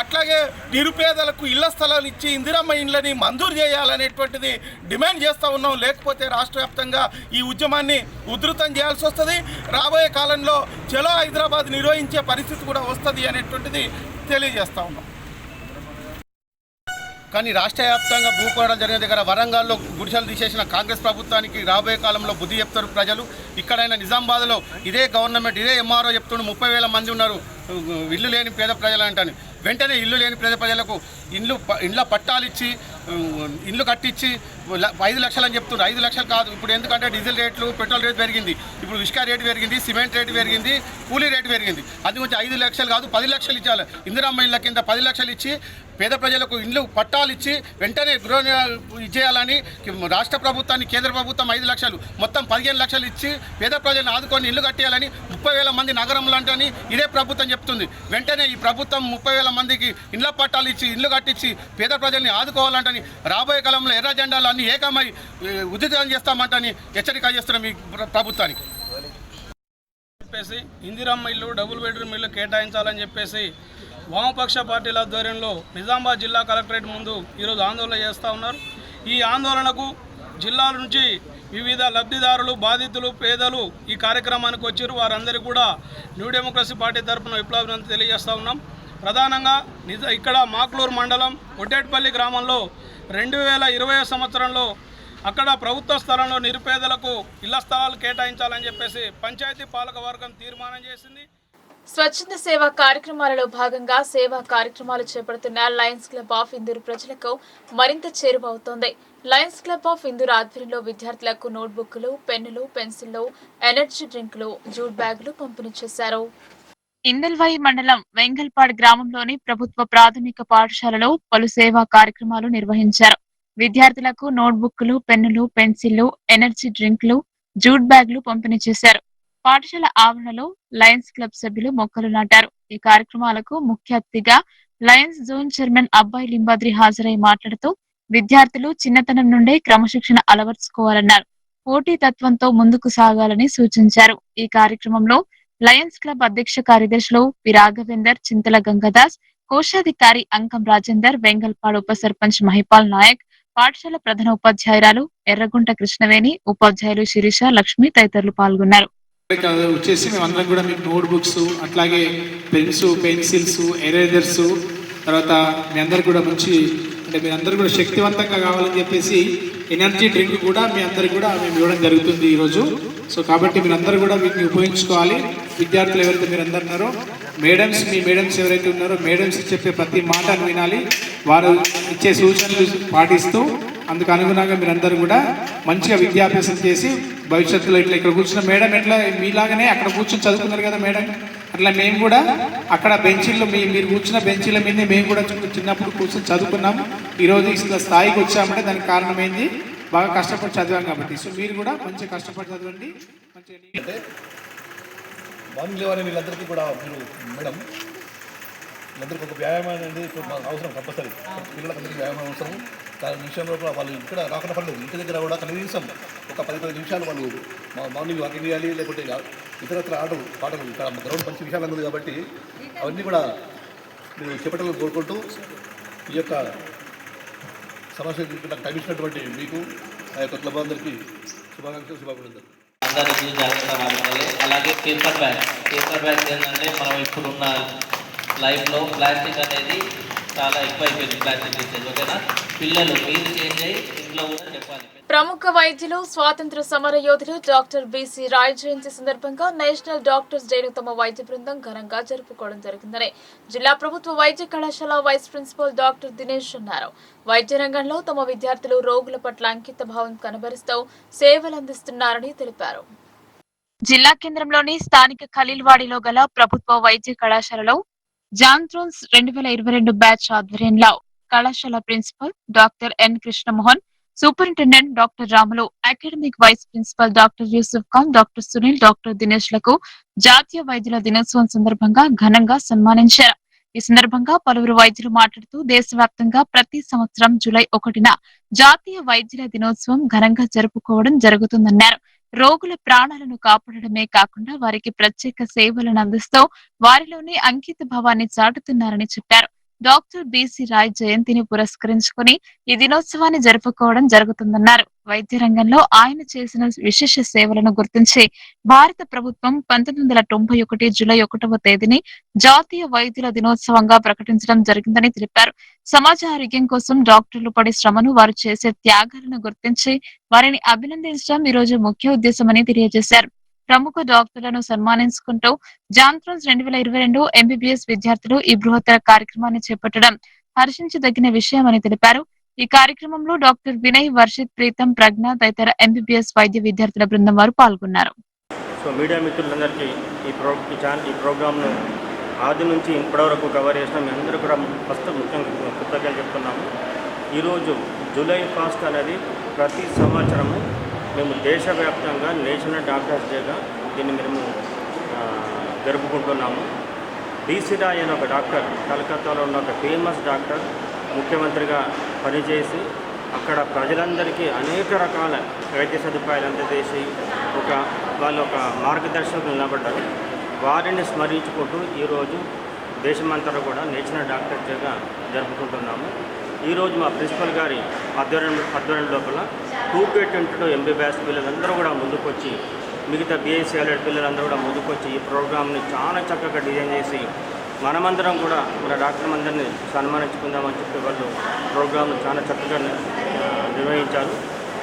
అట్లాగే నిరుపేదలకు ఇళ్ల స్థలాలు ఇచ్చి ఇందిరమ్మ ఇండ్లని మంజూరు చేయాలనేటువంటిది డిమాండ్ చేస్తూ ఉన్నాం. లేకపోతే రాష్ట్ర వ్యాప్తంగా ఈ ఉద్యమాన్ని ఉధృతం చేయాల్సి వస్తుంది. రాబోయే కాలంలో చలో హైదరాబాద్ నిర్వహించే పరిస్థితి కూడా వస్తుంది అనేటువంటిది తెలియజేస్తూ ఉన్నాం. కానీ రాష్ట్ర వ్యాప్తంగా భూపోరాటం జరిగిన దగ్గర వరంగల్లో గుడిసెలు తీసేసిన కాంగ్రెస్ ప్రభుత్వానికి రాబోయే కాలంలో బుద్ధి చెప్తారు ప్రజలు. ఇక్కడైనా నిజామాబాద్లో ఇదే గవర్నమెంట్ ఇదే ఎంఆర్ఓ చెప్తుండే 30,000 మంది ఉన్నారు ఇల్లు లేని పేద ప్రజలు అంటాను. వెంటనే ఇల్లు లేని పేద ప్రజలకు ఇండ్ల పట్టాలు ఇచ్చి ఇండ్లు కట్టించి 5 లక్షలు అని చెప్తున్నారు. 5 లక్షలు కాదు ఇప్పుడు, ఎందుకంటే డీజిల్ రేట్లు పెట్రోల్ రేటు పెరిగింది, ఇప్పుడు ఇసుక రేటు పెరిగింది, సిమెంట్ రేటు పెరిగింది, కూలీ రేటు పెరిగింది. అది కొంచెం 5 లక్షలు కాదు 10 లక్షలు ఇచ్చాలి. ఇందిరమ్మ ఇళ్ళ కింద 10 లక్షలు ఇచ్చి పేద ప్రజలకు ఇండ్లు పట్టాలు ఇచ్చి వెంటనే గృహ ఇచ్చేయాలని రాష్ట్ర ప్రభుత్వాన్ని కేంద్ర ప్రభుత్వం 5 లక్షలు మొత్తం 15 లక్షలు ఇచ్చి పేద ప్రజలను ఆదుకొని ఇల్లు కట్టేయాలని 30,000 మంది నగరంలో అంటని ఇదే ప్రభుత్వం చెప్తుంది. వెంటనే ఈ ప్రభుత్వం 30,000 మందికి ఇండ్ల పట్టాలు ఇచ్చి ఇల్లు కట్టించి పేద ప్రజల్ని ఆదుకోవాలంటని రాబోయే కాలంలో ఎర్ర జెండాలు అన్ని ఏకమై ఉద్యమం చేస్తామంటని హెచ్చరిక చేస్తున్నాం ఈ ప్రభుత్వానికి. చెప్పేసి ఇందిరమ్మ ఇల్లు డబుల్ బెడ్రూమ్ ఇల్లు కేటాయించాలని చెప్పేసి వామపక్ష పార్టీల ఆధ్వర్యంలో నిజామాబాద్ జిల్లా కలెక్టరేట్ ముందు ఈరోజు ఆందోళన చేస్తూ ఉన్నారు. ఈ ఆందోళనకు జిల్లాల నుంచి వివిధ లబ్ధిదారులు, బాధితులు, పేదలు ఈ కార్యక్రమానికి వచ్చారు. వారందరికీ కూడా న్యూ డెమోక్రసీ పార్టీ తరఫున విప్లవాభినందనలు తెలియజేస్తూ ఉన్నాం. ప్రధానంగా ఇక్కడ మాక్లూరు మండలం ఒడ్డేట్పల్లి గ్రామంలో 2020 సంవత్సరంలో అక్కడ ప్రభుత్వ స్థలంలో నిరుపేదలకు ఇళ్ల స్థలాలు కేటాయించాలని చెప్పేసి పంచాయతీ పాలక వర్గం తీర్మానం చేసింది. స్వచ్ఛంద సేవా కార్యక్రమాలలో భాగంగా సేవా కార్యక్రమాలు చేపడుతున్న లయన్స్ క్లబ్ ఆఫ్ ఇందూరు ప్రజలకు మరింత చేరువవుతోంది. లయన్స్ క్లబ్ ఆఫ్ ఇందూరు ఆధ్వర్యంలో విద్యార్థులకు నోట్బుక్లు, పెన్నులు, పెన్సిళ్లు, ఎనర్జీ డ్రింకులు, జూట్ బ్యాగులు పంపిణీ చేశారు. ఇందల్వాయి మండలం వెంగల్పాడ్ గ్రామంలోని ప్రభుత్వ ప్రాథమిక పాఠశాలలో పలు సేవా కార్యక్రమాలు నిర్వహించారు. విద్యార్థులకు నోట్బుక్లు, పెన్నులు, పెన్సిళ్లు, ఎనర్జీ డ్రింకులు, జూట్ బ్యాగులు పంపిణీ చేశారు. పాఠశాల ఆవరణలో లయన్స్ క్లబ్ సభ్యులు మొక్కలు నాటారు. ఈ కార్యక్రమాలకు ముఖ్య అతిథిగా Lions zone chairman Abbayi Limbadri హాజరై మాట్లాడుతూ విద్యార్థులు చిన్నతనం నుండే క్రమశిక్షణ అలవర్చుకోవాలన్నారు. పోటీ తత్వంతో ముందుకు సాగాలని సూచించారు. ఈ కార్యక్రమంలో లయన్స్ క్లబ్ అధ్యక్ష కార్యదర్శులు పి రాఘవేందర్, చింతల గంగదాస్, కోశాధికారి అంకం రాజేందర్, వెంగల్పాడు ఉప సర్పంచ్ మహిపాల్ నాయక్, పాఠశాల ప్రధాన ఉపాధ్యాయురాలు ఎర్రగుంట కృష్ణవేణి, ఉపాధ్యాయులు శిరీష, లక్ష్మి తదితరులు పాల్గొన్నారు. వచ్చేసి మేమందరం కూడా మీకు నోట్ బుక్స్, అట్లాగే పెన్స్, పెన్సిల్స్, ఎరేజర్స్, తర్వాత మీ అందరికి కూడా మంచి అంటే మీ అందరూ కూడా శక్తివంతంగా కావాలని చెప్పేసి ఎనర్జీ డ్రింక్ కూడా మీ అందరికి కూడా మేము ఇవ్వడం జరుగుతుంది ఈరోజు. సో కాబట్టి మీరందరూ కూడా వీటిని ఉపయోగించుకోవాలి. విద్యార్థులు ఎవరైతే మీరు అందరు ఉన్నారో మేడమ్స్, మీ మేడమ్స్ ఎవరైతే ఉన్నారో మేడమ్స్ చెప్పే ప్రతి మాటను వినాలి. వారు ఇచ్చే సూచనలు పాటిస్తూ అందుకు అనుగుణంగా మీరందరూ కూడా మంచిగా విద్యాభ్యాసం చేసి భవిష్యత్తులో ఇట్లా ఇక్కడ కూర్చున్న మేడం ఎట్లా మీలాగానే అక్కడ కూర్చొని చదువుకున్నారు కదా మేడం, అట్లా మేము కూడా అక్కడ బెంచీల్లో మీరు కూర్చున్న బెంచీల మీదే మేము కూడా చిన్నప్పుడు కూర్చొని చదువుకున్నాము. ఈరోజు ఇట్లా స్థాయికి వచ్చామంటే దానికి కారణం ఏంది, బాగా కష్టపడి చదివాం కాబట్టి. సో మీరు కూడా మంచిగా కష్టపడి చదవండి. మంచిగా మార్నింగ్ లేవని వీళ్ళందరికీ కూడా మీరు మేడం వీళ్ళందరికీ ఒక వ్యాయామం అనేది ఇప్పుడు మాకు అవసరం కంపల్సరీ. పిల్లలకందరికీ వ్యాయామం అవసరం. దాని విషయంలో కూడా వాళ్ళు ఇక్కడ రాకుండా పడలేదు, ఇంటి దగ్గర కూడా కనీసం ఒక 10-15 నిమిషాలు వాళ్ళు మార్నింగ్ వాకింగ్ చేయాలి, లేకుంటే ఇతరత్ర పాటలు ఇక్కడ గ్రౌండ్ మంచి విషయాలు ఉంది కాబట్టి అవన్నీ కూడా మీరు చేపట్టాలని కోరుకుంటూ ఈ యొక్క సమస్య నాకు టైం ఇచ్చినటువంటి మీకు ఆ యొక్క క్లబ్ అందరికీ శుభాకాంక్షలు. అందరికీ జాగ్రత్త వాడాలి. అలాగే పేపర్ బ్యాగ్స్ ఏంటంటే మనం ఇప్పుడున్న లైఫ్లో ప్లాస్టిక్ అనేది చాలా ఎక్కువ అయిపోయింది. ప్లాస్టిక్ యూసేజ్ ఓకేనా. పిల్లలు మీరు చేంజ్ అయ్యి ఇంట్లో కూడా చెప్పాలి. ప్రముఖ వైద్యులు, స్వాతంత్ర సమర యోధులు డాక్టర్ బిసి రాయ్ జయంతి సందర్భంగా నేషనల్ డాక్టర్స్ డేను తమ వైద్య బృందం ఘనంగా జరుపుకోవడం జరిగిందని జిల్లా ప్రభుత్వ వైద్య కళాశాల వైస్ ప్రిన్సిపల్ డాక్టర్ దినేష్ అన్నారు. వైద్య రంగంలో తమ విద్యార్థులు రోగుల పట్ల అంకిత భావం కనబరుస్తూ సేవలందిస్తున్నారని తెలిపారు. జిల్లా కేంద్రంలోని స్థానిక ఖలీల్వాడిలో గల ప్రభుత్వ వైద్య కళాశాలలో జాన్త్రోన్స్ 2022 బ్యాచ్ ఆధ్వర్యంలో కళాశాల principal doctor N Krishnamohan, superintendent doctor Ramulu, academic vice principal doctor Yusuf Khan, doctor Sunil, doctor Dinesh లకు జాతీయ వైద్యుల దినోత్సవం సందర్భంగా ఘనంగా సన్మానించారు. ఈ సందర్భంగా పలువురు వైద్యులు మాట్లాడుతూ దేశవ్యాప్తంగా ప్రతి సంవత్సరం జూలై 1న జాతీయ వైద్యుల దినోత్సవం ఘనంగా జరుపుకోవడం జరుగుతుందన్నారు. రోగుల ప్రాణాలను కాపాడడమే కాకుండా వారికి ప్రత్యేక సేవలను అందిస్తూ వారిలోని అంకిత భావాన్ని చాటుతున్నారని చెప్పారు. డాక్టర్ బిసి రాయ్ జయంతిని పురస్కరించుకుని ఈ దినోత్సవాన్ని జరుపుకోవడం జరుగుతుందన్నారు. వైద్య రంగంలో ఆయన చేసిన విశేష సేవలను గుర్తించి భారత ప్రభుత్వం 1991 జూలై 1వ తేదీని జాతీయ వైద్యుల దినోత్సవంగా ప్రకటించడం జరిగిందని తెలిపారు. సమాజ ఆరోగ్యం కోసం డాక్టర్లు పడే శ్రమను, వారు చేసే త్యాగాలను గుర్తించి వారిని అభినందించడం ఈ రోజు ముఖ్య ఉద్దేశమని తెలియజేశారు. ప్రముఖ డాక్టర్లను సన్మానించుకుంటూ జాంత్రోన్స్ 2022 ఎంబీబీఎస్ విద్యార్థులు ఈ బృహత్తర కార్యక్రమాన్ని చేపట్టడం హర్షించదగిన విషయమని తెలిపారు. ఈ కార్యక్రమంలో డాక్టర్ వినయ్, వర్షిత్, ప్రీతం, ప్రజ్ఞ తదితర ఎంబీబీఎస్ వైద్య విద్యార్థుల బృందం వారు పాల్గొన్నారు. సో మీడియా మిత్రులందరికీ ఈ ప్రోగ్రామ్ను ఆది నుంచి ఇప్పటివరకు కవర్ చేసిన మీ అందరూ కూడా ఫస్ట్ ముఖ్యంగా కృతజ్ఞతలు చెప్తున్నాము. ఈరోజు జూలై 1 అనేది ప్రతి సంవత్సరము మేము దేశవ్యాప్తంగా నేషనల్ డాక్టర్స్ డేగా దీన్ని మేము జరుపుకుంటున్నాము. బిసి రాయ్ అనే ఒక డాక్టర్, కలకత్తాలో ఉన్న ఒక ఫేమస్ డాక్టర్, ముఖ్యమంత్రిగా పనిచేసి అక్కడ ప్రజలందరికీ అనేక రకాల వైద్య సదుపాయాలు అందజేసి వాళ్ళు ఒక మార్గదర్శకులు నిలబడ్డారు. వారిని స్మరించుకుంటూ ఈరోజు దేశమంతటా కూడా నేషనల్ డాక్టర్స్ డేగా జరుపుకుంటున్నాము. ఈరోజు మా ప్రిన్సిపల్ గారి ఆధ్వర్యం లోపల 2K22 ఎంబీబీఎస్ పిల్లలందరూ కూడా ముందుకొచ్చి, మిగతా బీఎస్సీ ఎల్ఎడ్ పిల్లలందరూ కూడా ముందుకొచ్చి ఈ ప్రోగ్రామ్ని చాలా చక్కగా డిజైన్ చేసి మనమందరం కూడా మన డాక్టర్ అందరినీ సన్మానించుకుందామని చెప్పి వాళ్ళు ప్రోగ్రామ్ను చాలా చక్కగా నిర్వహించారు.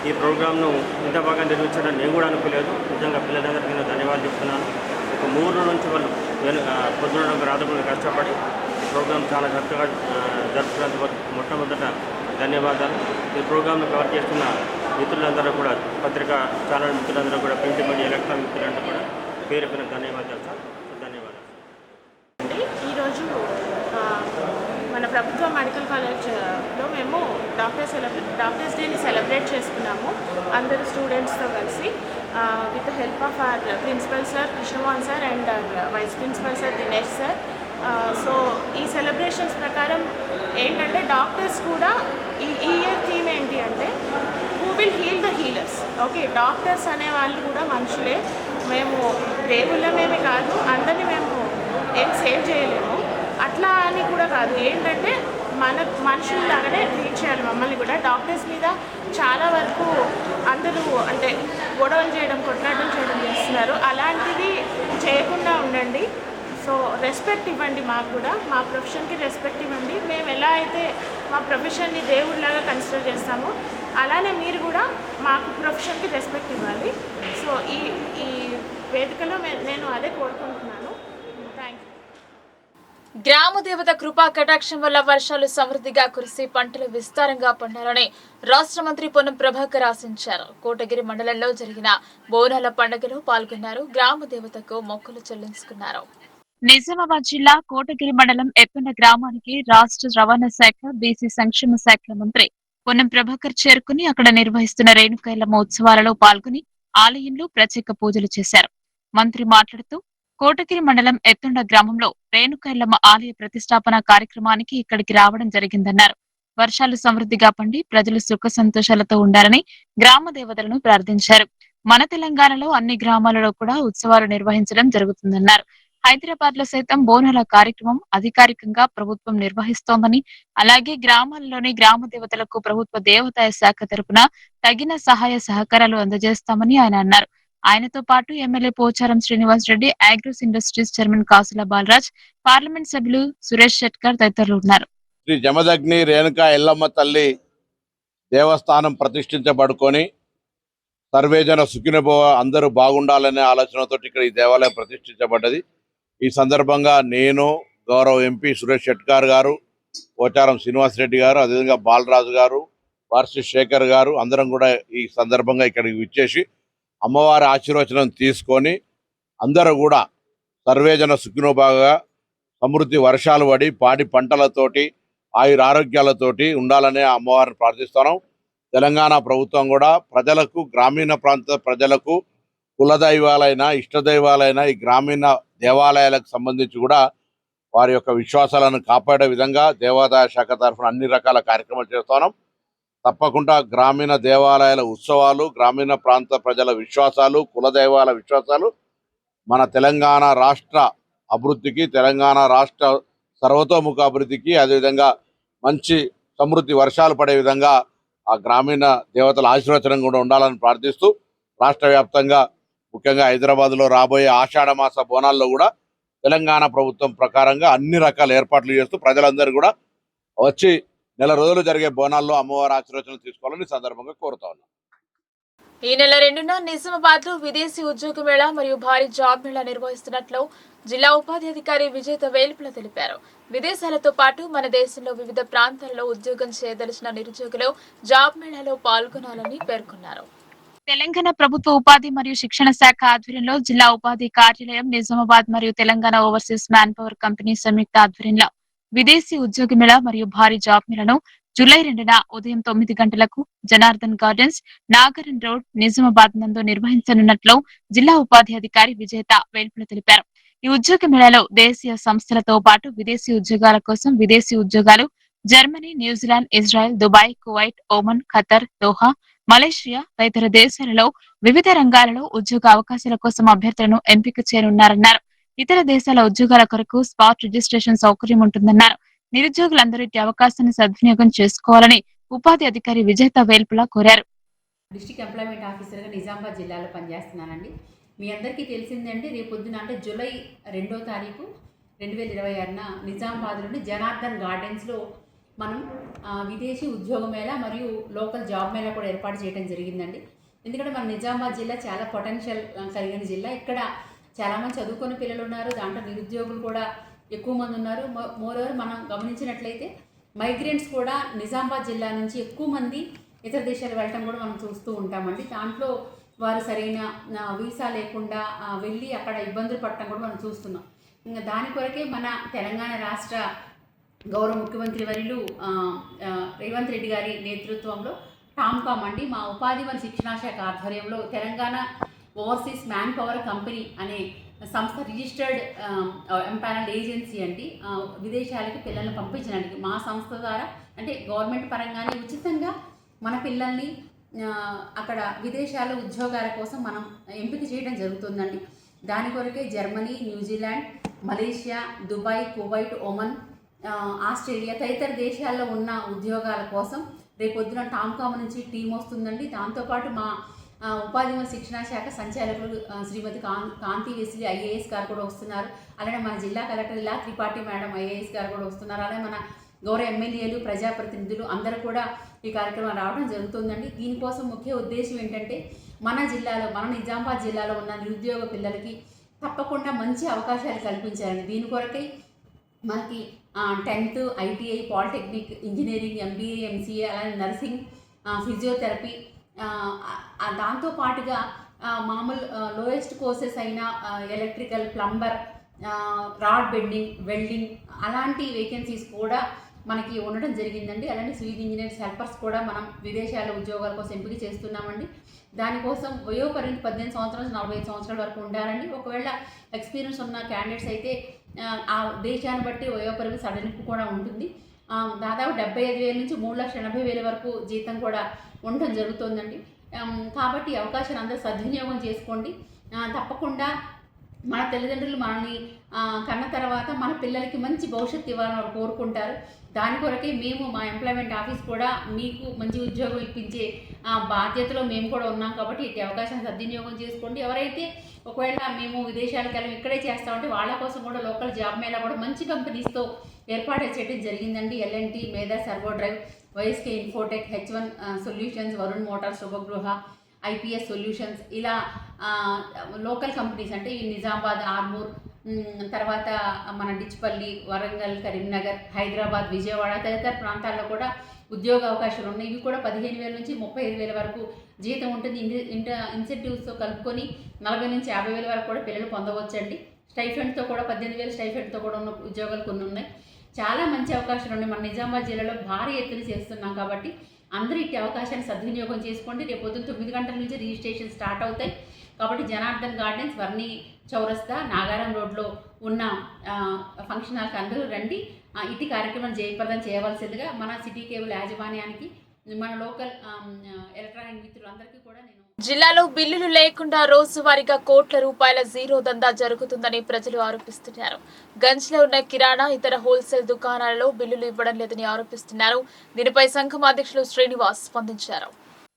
ఈ ప్రోగ్రామ్ను ఇంత బాగా నిర్వహించడం నేను కూడా అనుకోలేదు. నిజంగా పిల్లలందరికీ నేను ధన్యవాదాలు చెప్తున్నాను. ఒక 3 రోజుల నుంచి వాళ్ళు పొద్దున రాత్రులు కష్టపడి ప్రోగ్రామ్ చాలా చక్కగా జరుపుకున్నందుకు మొట్టమొదట ధన్యవాదాలు. ఈ ప్రోగ్రామ్ను కవర్ చేస్తున్న మిత్రులందరూ కూడా, పత్రికా ఛానల్ మిత్రులందరూ కూడా, ప్రింట్ మీడియా ఎలక్ట్రానిక్ మిత్రులందరూ కూడా పేరు పేరు ధన్యవాదాలు సార్. ధన్యవాదాలు. ఈరోజు మన ప్రభుత్వ మెడికల్ కాలేజ్లో మేము డాక్టర్స్ డేని సెలబ్రేట్ చేసుకున్నాము. అందరు స్టూడెంట్స్తో కలిసి with help of our principal sir Krishnamohan sir and vice principal sir Dinesh sir. So ఈ సెలబ్రేషన్స్ ప్రకారం ఏంటంటే డాక్టర్స్ కూడా ఈ ఇయర్ థీమ్ ఏంటి అంటే who will heal the healers. Okay, doctors అనే వాళ్ళు కూడా మనుషులే. మేము దేవుళ్ళమేమి కాదు, అందరినీ మేము ఏం సేవ్ చేయలేము. అట్లా అని కూడా కాదు, ఏంటంటే మనుషుల్లాగానే ట్రీట్ చేయాలి మమ్మల్ని కూడా. డాక్టర్స్ మీద చాలా వరకు అందరూ అంటే గొడవలు చేయడం, కొట్లాటలు చేయడం చేస్తున్నారు. అలాంటివి చేయకుండా ఉండండి. సో రెస్పెక్ట్ ఇవ్వండి, మాకు కూడా మా ప్రొఫెషన్కి రెస్పెక్ట్ ఇవ్వండి. మేము ఎలా అయితే మా ప్రొఫెషన్ని దేవుడిలాగా కన్సిడర్ చేస్తామో అలానే మీరు కూడా మాకు ప్రొఫెషన్కి రెస్పెక్ట్ ఇవ్వాలి. సో ఈ వేదికలో నేను అదే కోరుకుంటున్నాను. Thank you. గ్రామ దేవత కృపా కటాక్షం వల్ల వర్షాలు సమృద్ధిగా కురిసి పంటలు విస్తారంగా పండాలని రాష్ట్ర మంత్రి పొన్నం ప్రభాకర్ ఆశించారు. కోటగిరి మండలంలో జరిగిన బోనాల పండుగలో పాల్గొన్నారు. గ్రామ దేవతకు మొక్కులు చెల్లించుకున్నారు. నిజామాబాద్ జిల్లా కోటగిరి మండలం ఎప్పండ గ్రామానికి రాష్ట్ర రవాణా శాఖ, బీసీ సంక్షేమ శాఖల మంత్రి పొన్నం ప్రభాకర్ చేరుకుని అక్కడ నిర్వహిస్తున్న రేణుకైలమ్మ ఉత్సవాలలో పాల్గొని ఆలయంలో ప్రత్యేక పూజలు చేశారు. మంత్రి మాట్లాడుతూ కోటగిరి మండలం ఎత్తుండ గ్రామంలో రేణుకైలమ్మ ఆలయ ప్రతిష్టాపన కార్యక్రమానికి ఇక్కడికి రావడం జరిగిందన్నారు. వర్షాలు సమృద్ధిగా పండి ప్రజలు సుఖ సంతోషాలతో ఉండాలని గ్రామ దేవతలను ప్రార్థించారు. మన తెలంగాణలో అన్ని గ్రామాలలో కూడా ఉత్సవాలు నిర్వహించడం జరుగుతుందన్నారు. హైదరాబాద్ లో సైతం బోనాల కార్యక్రమం అధికారికంగా ప్రభుత్వం నిర్వహిస్తోందని, అలాగే గ్రామాల్లోని గ్రామ దేవతలకు ప్రభుత్వ దేవాదాయ శాఖ తరపున తగిన సహాయ సహకారాలు అందజేస్తామని ఆయన అన్నారు. ఆయనతో పాటు MLA Pocharam Srinivas Reddy, agros industries chairman కాసుల బాలరాజ్, పార్లమెంట్ సభ్యులు సురేష్ షెట్కర్ తదితరులు ఉన్నారు. శ్రీ జమదగ్ని రేణుకా ఎల్లమ్మ తల్లి దేవస్థానం ప్రతిష్ఠించబడుకొని సర్వేజన సుఖినభవ అందరూ బాగుండాలనే ఆలోచనతో ఇక్కడ ఈ దేవాలయం ప్రతిష్ఠించబడ్డది. ఈ సందర్భంగా నేను, గౌరవ ఎంపీ సురేష్ షెట్కర్ గారు, పోచారం శ్రీనివాస్ రెడ్డి గారు, అదేవిధంగా బాలరాజు గారు, వార్షి శేఖర్ గారు అందరం కూడా ఈ సందర్భంగా ఇక్కడికి విచ్చేసి అమ్మవారి ఆశీర్వచనం తీసుకొని అందరూ కూడా సర్వేజన సుఖినోభాగా సమృద్ధి వర్షాలు పడి పాడి పంటలతోటి ఆయురారోగ్యాలతోటి ఉండాలనే అమ్మవారిని ప్రార్థిస్తున్నాం. తెలంగాణ ప్రభుత్వం కూడా ప్రజలకు, గ్రామీణ ప్రాంత ప్రజలకు కులదైవాలైన, ఇష్టదైవాలైన ఈ గ్రామీణ దేవాలయాలకు సంబంధించి కూడా వారి యొక్క విశ్వాసాలను కాపాడే విధంగా దేవాదాయ శాఖ తరఫున అన్ని రకాల కార్యక్రమాలు చేస్తున్నాం. తప్పకుండా గ్రామీణ దేవాలయాల ఉత్సవాలు, గ్రామీణ ప్రాంత ప్రజల విశ్వాసాలు, కులదైవాల విశ్వాసాలు మన తెలంగాణ రాష్ట్ర అభివృద్ధికి, తెలంగాణ రాష్ట్ర సర్వతోముఖ అభివృద్ధికి, అదేవిధంగా మంచి సమృద్ధి వర్షాలు పడే విధంగా ఆ గ్రామీణ దేవతల ఆశీర్వచనం కూడా ఉండాలని ప్రార్థిస్తూ రాష్ట్ర వ్యాప్తంగా, ముఖ్యంగా హైదరాబాద్లో రాబోయే ఆషాఢ మాస బోనాల్లో కూడా తెలంగాణ ప్రభుత్వం ప్రకారంగా అన్ని రకాల ఏర్పాట్లు చేస్తూ ప్రజలందరూ కూడా వచ్చి నెల రోజులు జరిగే బోనాల్లో అమ్మవారి ఆశీర్వచనం తీసుకోవాలని సందర్భంగా కోరుతా ఉన్నాం. ఈ నెల 2న నిజామాబాద్ లో విదేశీ ఉద్యోగ మేళా మరియు భారీ జాబ్ మేళా నిర్వహిస్తున్నట్లు జిల్లా ఉపాధ్యాధికారి విజేత వేల్పుల తెలిపారు. విదేశాలతో పాటు మన దేశంలో వివిధ ప్రాంతాలలో ఉద్యోగం చేయదలిచిన నిరుద్యోగులు జాబ్ మేళాలో పాల్గొనాలని పేర్కొన్నారు. తెలంగాణ ప్రభుత్వ ఉపాధి మరియు శిక్షణ శాఖ ఆధ్వర్యంలో జిల్లా ఉపాధి కార్యాలయం నిజామాబాద్ మరియు Telangana overseas manpower company సంయుక్త ఆధ్వర్యంలో విదేశీ ఉద్యోగ మేళా మరియు భారీ జాబ్ మేళాను జూలై 2న ఉదయం 9 గంటలకు జనార్దన్ గార్డెన్స్, నాగరన్ రోడ్, నిజామాబాద్ నందు నిర్వహించనున్నట్లు జిల్లా ఉపాధి అధికారి విజేత వేల్పుల తెలిపారు. ఈ ఉద్యోగ మేళాలో దేశీయ సంస్థలతో పాటు విదేశీ ఉద్యోగాల కోసం విదేశీ ఉద్యోగాలు Germany, New Zealand, Israel, Dubai, Kuwait, Oman, Qatar, Doha, Malaysia తదితర దేశాలలో వివిధ రంగాలలో ఉద్యోగ అవకాశాల కోసం అభ్యర్థులను ఎంపిక చేయనున్నారన్నారు. ఇతర దేశాల ఉద్యోగాల కొరకు స్పాట్ రిజిస్ట్రేషన్ సౌకర్యం ఉంటుందన్నారు. నిరుద్యోగులందరూ ఇట్టి అవకాశాన్ని సద్వినియోగం చేసుకోవాలని ఉపాధి అధికారి విజేత వేల్పుల కోరారు. డిస్ట్రిక్ట్ ఎంప్లాయ్మెంట్ ఆఫీసర్గా నిజామాబాద్ జిల్లాలో పనిచేస్తున్నానండి. మీ అందరికీ తెలిసిందంటే రేపొద్దున అంటే జూలై 2వ తారీఖు 2026న నిజామాబాద్లోని జనార్దన్ గార్డెన్స్లో మనం విదేశీ ఉద్యోగ మేళా మరియు లోకల్ జాబ్ మేళా కూడా ఏర్పాటు చేయడం జరిగిందండి. ఎందుకంటే మన నిజామాబాద్ జిల్లా చాలా పొటెన్షియల్ కలిగిన జిల్లా. ఇక్కడ చాలామంది చదువుకున్న పిల్లలు ఉన్నారు, దాంట్లో నిరుద్యోగులు కూడా ఎక్కువ మంది ఉన్నారు. మోరోవర్ మనం గమనించినట్లయితే మైగ్రెంట్స్ కూడా నిజామాబాద్ జిల్లా నుంచి ఎక్కువ మంది ఇతర దేశాలు వెళ్ళటం కూడా మనం చూస్తూ ఉంటామండి. దాంట్లో వారు సరైన వీసా లేకుండా వెళ్ళి అక్కడ ఇబ్బందులు పడటం కూడా మనం చూస్తున్నాం. ఇంకా దాని కొరకే మన తెలంగాణ రాష్ట్ర గౌరవ ముఖ్యమంత్రి వర్యులు రేవంత్ రెడ్డి గారి నేతృత్వంలో టామ్కామ్ అండి, మా ఉపాధి మరియు శిక్షణా శాఖ ఆధ్వర్యంలో Telangana overseas manpower company అనే సంస్థ రిజిస్టర్డ్ ఎంపానల్డ్ ఏజెన్సీ అండి. విదేశాలకి పిల్లల్ని పంపించడానికి మా సంస్థ ద్వారా అంటే గవర్నమెంట్ పరంగానే ఉచితంగా మన పిల్లల్ని అక్కడ విదేశాల ఉద్యోగాల కోసం మనం ఎంపిక చేయడం జరుగుతుందండి. దాని కొరకే Germany, New Zealand, Malaysia, Dubai, Kuwait, Oman, Australia తదితర దేశాల్లో ఉన్న ఉద్యోగాల కోసం రేపొద్దున టామ్కామ్ నుంచి టీం వస్తుందండి. దాంతోపాటు మా ఉపాధి మరియు శిక్షణా శాఖ సంచాలకులు శ్రీమతి కాంతి వెస్లీ ఐఏఎస్ గారు కూడా వస్తున్నారు. అలానే మన జిల్లా కలెక్టర్ ఇలా త్రిపాఠి మేడం ఐఏఎస్ గారు కూడా వస్తున్నారు. అలానే మన గౌరవ ఎమ్మెల్యేలు, ప్రజాప్రతినిధులు అందరూ కూడా ఈ కార్యక్రమం రావడం జరుగుతుందండి. దీనికోసం ముఖ్య ఉద్దేశం ఏంటంటే మన జిల్లాలో, మన నిజామాబాద్ జిల్లాలో ఉన్న నిరుద్యోగ పిల్లలకి తప్పకుండా మంచి అవకాశాలు కల్పించాలండి. దీని కొరకై మనకి 10th ITI, polytechnic, engineering, MBA, MCA, అలానే నర్సింగ్, ఫిజియోథెరపీ, దాంతోపాటుగా మామూలు లోయెస్ట్ కోర్సెస్ అయిన electrical, plumber, rod bending, welding అలాంటి వేకెన్సీస్ కూడా మనకి ఉండడం జరిగిందండి. అలానే సివిల్ ఇంజనీర్స్, హెల్పర్స్ కూడా మనం విదేశాల ఉద్యోగాల కోసం ఎంపిక చేస్తున్నామండి. దానికోసం వయోపరిమితి 18 సంవత్సరాల నుంచి 45 సంవత్సరాల వరకు ఉండాలండి. ఒకవేళ ఎక్స్పీరియన్స్ ఉన్న క్యాండిడేట్స్ అయితే ఆ దేశాన్ని బట్టి వయోపరిమితి సడలింపు కూడా ఉంటుంది. దాదాపు 75,000 నుంచి 3,80,000 వరకు జీతం కూడా ఉండటం జరుగుతుందండి. కాబట్టి అవకాశాన్ని అందరూ సద్వినియోగం చేసుకోండి. తప్పకుండా మన తల్లిదండ్రులు మనల్ని కన్న తర్వాత మన పిల్లలకి మంచి భవిష్యత్తు ఇవ్వాలని వారు కోరుకుంటారు. దాని కొరకే మేము మా ఎంప్లాయ్మెంట్ ఆఫీస్ కూడా మీకు మంచి ఉద్యోగం ఇప్పించే బాధ్యతలో మేము కూడా ఉన్నాం. కాబట్టి ఇటు అవకాశాన్ని సద్వినియోగం చేసుకోండి. ఎవరైతే ఒకవేళ మేము విదేశాలకు వెళ్ళి ఇక్కడే చేస్తామంటే వాళ్ళ కోసం కూడా లోకల్ జాబ్ మేళా కూడా మంచి కంపెనీస్తో ఏర్పాటు చేయడం జరిగిందండి. LNT, Medha servo drive, YSK infotech, H1 solutions, Varun motor, Shubhagriha, IPS solutions ఇలా లోకల్ కంపెనీస్ అంటే ఈ నిజామాబాద్, ఆర్మూర్, తర్వాత మన డిచ్పల్లి, వరంగల్, కరీంనగర్, హైదరాబాద్, విజయవాడ తదితర ప్రాంతాల్లో కూడా ఉద్యోగ అవకాశాలు ఉన్నాయి. ఇవి కూడా 15,000 నుంచి 35,000 వరకు జీతం ఉంటుంది. ఇన్సెంటివ్స్తో కలుపుకొని 40,000 నుంచి 50,000 వరకు కూడా పిల్లలు పొందవచ్చండి. స్టైఫెండ్తో కూడా 18,000 స్టైఫెండ్తో కూడా ఉన్న ఉద్యోగాలు కొన్ని ఉన్నాయి. చాలా మంచి అవకాశాలు ఉన్నాయి. మన నిజామాబాద్ జిల్లాలో భారీ ఎత్తున చేస్తున్నాం కాబట్టి అందరూ ఇట్టి అవకాశాన్ని సద్వినియోగం చేసుకోండి. రేపు పొద్దున్న 9 గంటల నుంచి రిజిస్ట్రేషన్ స్టార్ట్ అవుతాయి కాబట్టి జనార్దన్ గార్డెన్స్, వర్ణి చౌరస్తా, నాగారం రోడ్లో ఉన్న ఫంక్షన్ హాల్కి అందరూ రండి. ఇటు కార్యక్రమం జయప్రదం చేయవలసిందిగా మన సిటీ కేబుల్ యాజమాన్యానికి, మన లోకల్ ఎలక్ట్రానిక్ మిత్రులందరికీ కూడా నేను జిల్లాలో బిల్లులు లేకుండా రోజువారీగా కోట్ల రూపాయల జీరో దందా జరుగుతుందని ప్రజలు ఆరోపిస్తున్నారు. గంజ్లో ఉన్న కిరాణా, ఇతర హోల్సేల్ దుకాణాలలో బిల్లులు ఇవ్వడం లేదని ఆరోపిస్తున్నారు. దీనిపై సంఘం అధ్యక్షులు శ్రీనివాస్ స్పందించారు.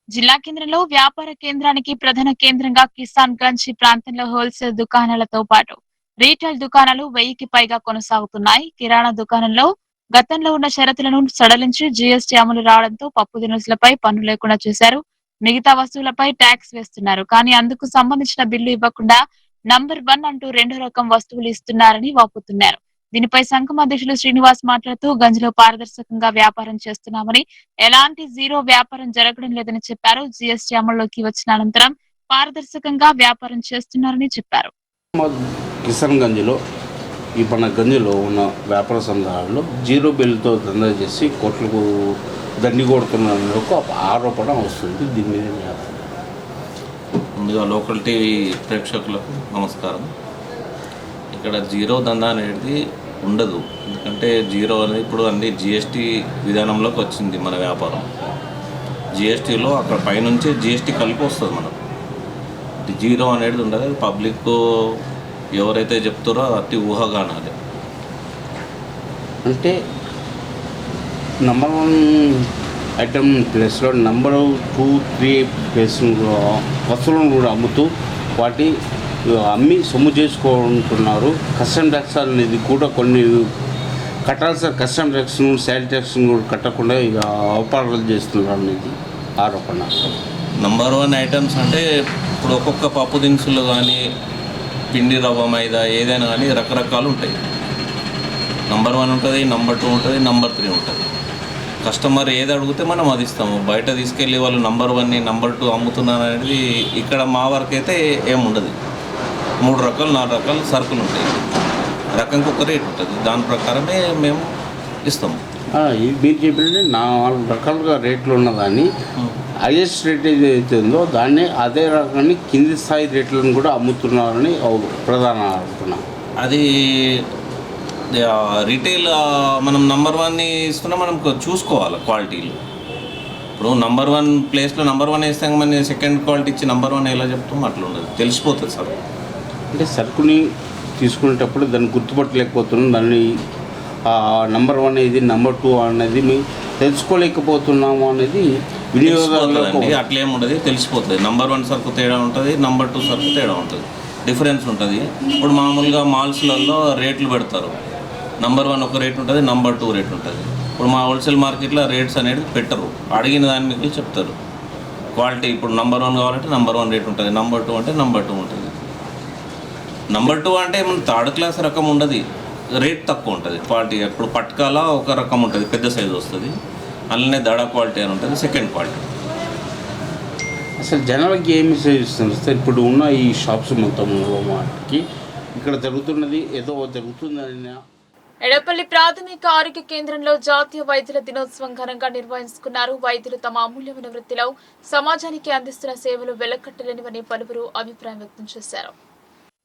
జిల్లా కేంద్రంలో వ్యాపార కేంద్రానికి ప్రధాన కేంద్రంగా కిసాన్ గంజ్ ప్రాంతంలో హోల్సేల్ దుకాణాలతో పాటు రీటైల్ దుకాణాలు 1000కి పైగా కొనసాగుతున్నాయి. కిరాణా దుకాణంలో గతంలో ఉన్న షరతులను సడలించి జీఎస్టీ అమలు రావడంతో పప్పు దినుసులపై పన్ను లేకుండా చేశారు. మిగతా వస్తువులపై ట్యాక్స్ వేస్తున్నారు. కానీ అందుకు సంబంధించిన బిల్లు ఇవ్వకుండా నంబర్ 1 అంటూ 2 రకం వస్తువులు ఇస్తున్నారని వాపోతున్నారు. దీనిపై సంఘం అధ్యక్షులు శ్రీనివాస్ మాట్లాడుతూ గంజ్లో పారదర్శకంగా వ్యాపారం చేస్తున్నామని, ఎలాంటి జీరో వ్యాపారం జరగడం లేదని చెప్పారు. జీఎస్టీ అమల్లోకి వచ్చిన అనంతరం పారదర్శకంగా వ్యాపారం చేస్తున్నారని చెప్పారు. కిసాన్ గంజ్లో ఈ మన గంజ్లో ఉన్న వ్యాపార సంఘాలలో జీరో బిల్లుతో దందా చేసి కోట్లకు దండి కొడుతున్న ఒక ఆరోపణ వస్తుంది. దీని మీద ముందుగా లోకల్ టీవీ ప్రేక్షకులకు నమస్కారం. ఇక్కడ జీరో దందా అనేది ఉండదు. ఎందుకంటే జీరో అనేది ఇప్పుడు అన్ని జిఎస్టీ విధానంలోకి వచ్చింది. మన వ్యాపారం జిఎస్టీలో అక్కడ పైనుంచి జిఎస్టీ కలిపి వస్తుంది. మనకు జీరో అనేది ఉండదు. పబ్లిక్ ఎవరైతే చెప్తారో అతి ఊహగానాలి. అంటే నంబర్ 1 ఐటమ్ ప్లేస్లో నంబర్ 2, 3 ప్లేస్ వస్తువులను కూడా అమ్ముతూ వాటి అమ్మి సొమ్ము చేసుకుంటున్నారు. కస్టమ్ ట్యాక్స్ అనేది కూడా కొన్ని కట్టాల్సిన కస్టమ్ ట్యాక్స్ను, సేల్ ట్యాక్స్ను కూడా కట్టకుండా ఇక వ్యాపారాలు చేస్తున్నారు అనేది ఆరోపణ. నంబర్ 1 ఐటమ్స్ అంటే ఇప్పుడు ఒక్కొక్క పప్పు దినుసులు కానీ, పిండి, రవ్వ, మైదా ఏదైనా కానీ రకరకాలు ఉంటాయి. నంబర్ 1 ఉంటుంది, నంబర్ 2 ఉంటుంది, నంబర్ 3 ఉంటుంది. కస్టమర్ ఏది అడిగితే మనం అది ఇస్తాము. బయట తీసుకెళ్ళి వాళ్ళు నంబర్ 1ని నంబర్ 2 అమ్ముతున్నారు అనేది ఇక్కడ మా వరకు అయితే ఏముండదు. 3 రకాలు 4 రకాల సరుకులు ఉంటాయి. రకంకి ఒక రేట్ ఉంటుంది. దాని ప్రకారమే మేము ఇస్తాము. మీరు చెప్పినట్టు 4 రకాలుగా రేట్లు ఉన్నదాన్ని హైయెస్ట్ రేట్ ఏదైతే ఉందో దాన్ని అదే రకాన్ని కింది స్థాయి రేట్లను కూడా అమ్ముతున్నారని ప్రధాన ఆరోపణ. అది రీటైల్ మనం నంబర్ 1ని ఇస్తున్నా మనం చూసుకోవాలి క్వాలిటీలు. ఇప్పుడు నంబర్ 1 ప్లేస్లో నంబర్ 1 వేస్తాం, మన సెకండ్ క్వాలిటీ ఇచ్చి నంబర్ 1 ఎలా చెప్తాం అట్లా ఉండదు. తెలిసిపోతుంది సార్. అంటే సరుకుని తీసుకునేటప్పుడు దాన్ని గుర్తుపట్టలేకపోతున్నాం. దాన్ని నంబర్ 1 ఇది, నంబర్ 2 అనేది మేము తెలుసుకోలేకపోతున్నాము అనేది వినియోగదారులకు. అట్లేం ఉండదు, తెలిసిపోతుంది. నంబర్ 1 సరుకు తేడా ఉంటుంది, నంబర్ 2 సరుకు తేడా ఉంటుంది, డిఫరెన్స్ ఉంటుంది. ఇప్పుడు మామూలుగా మాల్స్లలో రేట్లు పెడతారు. నంబర్ 1 ఒక రేట్ ఉంటుంది, నంబర్ 2 రేట్ ఉంటుంది. ఇప్పుడు మా హోల్సేల్ మార్కెట్లో రేట్స్ అనేది పెట్టరు. అడిగిన దాని మీకు చెప్తారు క్వాలిటీ. ఇప్పుడు నంబర్ 1 కావాలంటే నంబర్ 1 రేట్ ఉంటుంది, నంబర్ 2 అంటే నంబర్ 2 ఉంటుంది. నంబర్ 2 అంటే మన 3rd క్లాస్ రకం ఉండదు, రేట్ తక్కువ ఉంటుంది. క్వాలిటీ ఇప్పుడు పట్కాల ఒక రకం ఉంటుంది, పెద్ద సైజు వస్తుంది. అలానే దడా క్వాలిటీ అని ఉంటుంది, సెకండ్ క్వాలిటీ. అసలు జనాలకి ఏమి ఇస్తుంది సార్? ఇప్పుడు ఉన్న ఈ షాప్స్ మొత్తంలో వాటికి ఇక్కడ జరుగుతున్నది ఏదో జరుగుతుందని. ఎడపల్లి ప్రాథమిక ఆరోగ్య కేంద్రంలో జాతీయ వైద్యుల దినోత్సవం ఘనంగా నిర్వహించుకున్నారు. వైద్యులు తమ అమూల్యమైన వృత్తిలో సమాజానికి అందిస్తున్న సేవలు వెలకట్టలేనివని పలువురు అభిప్రాయం వ్యక్తం చేశారు.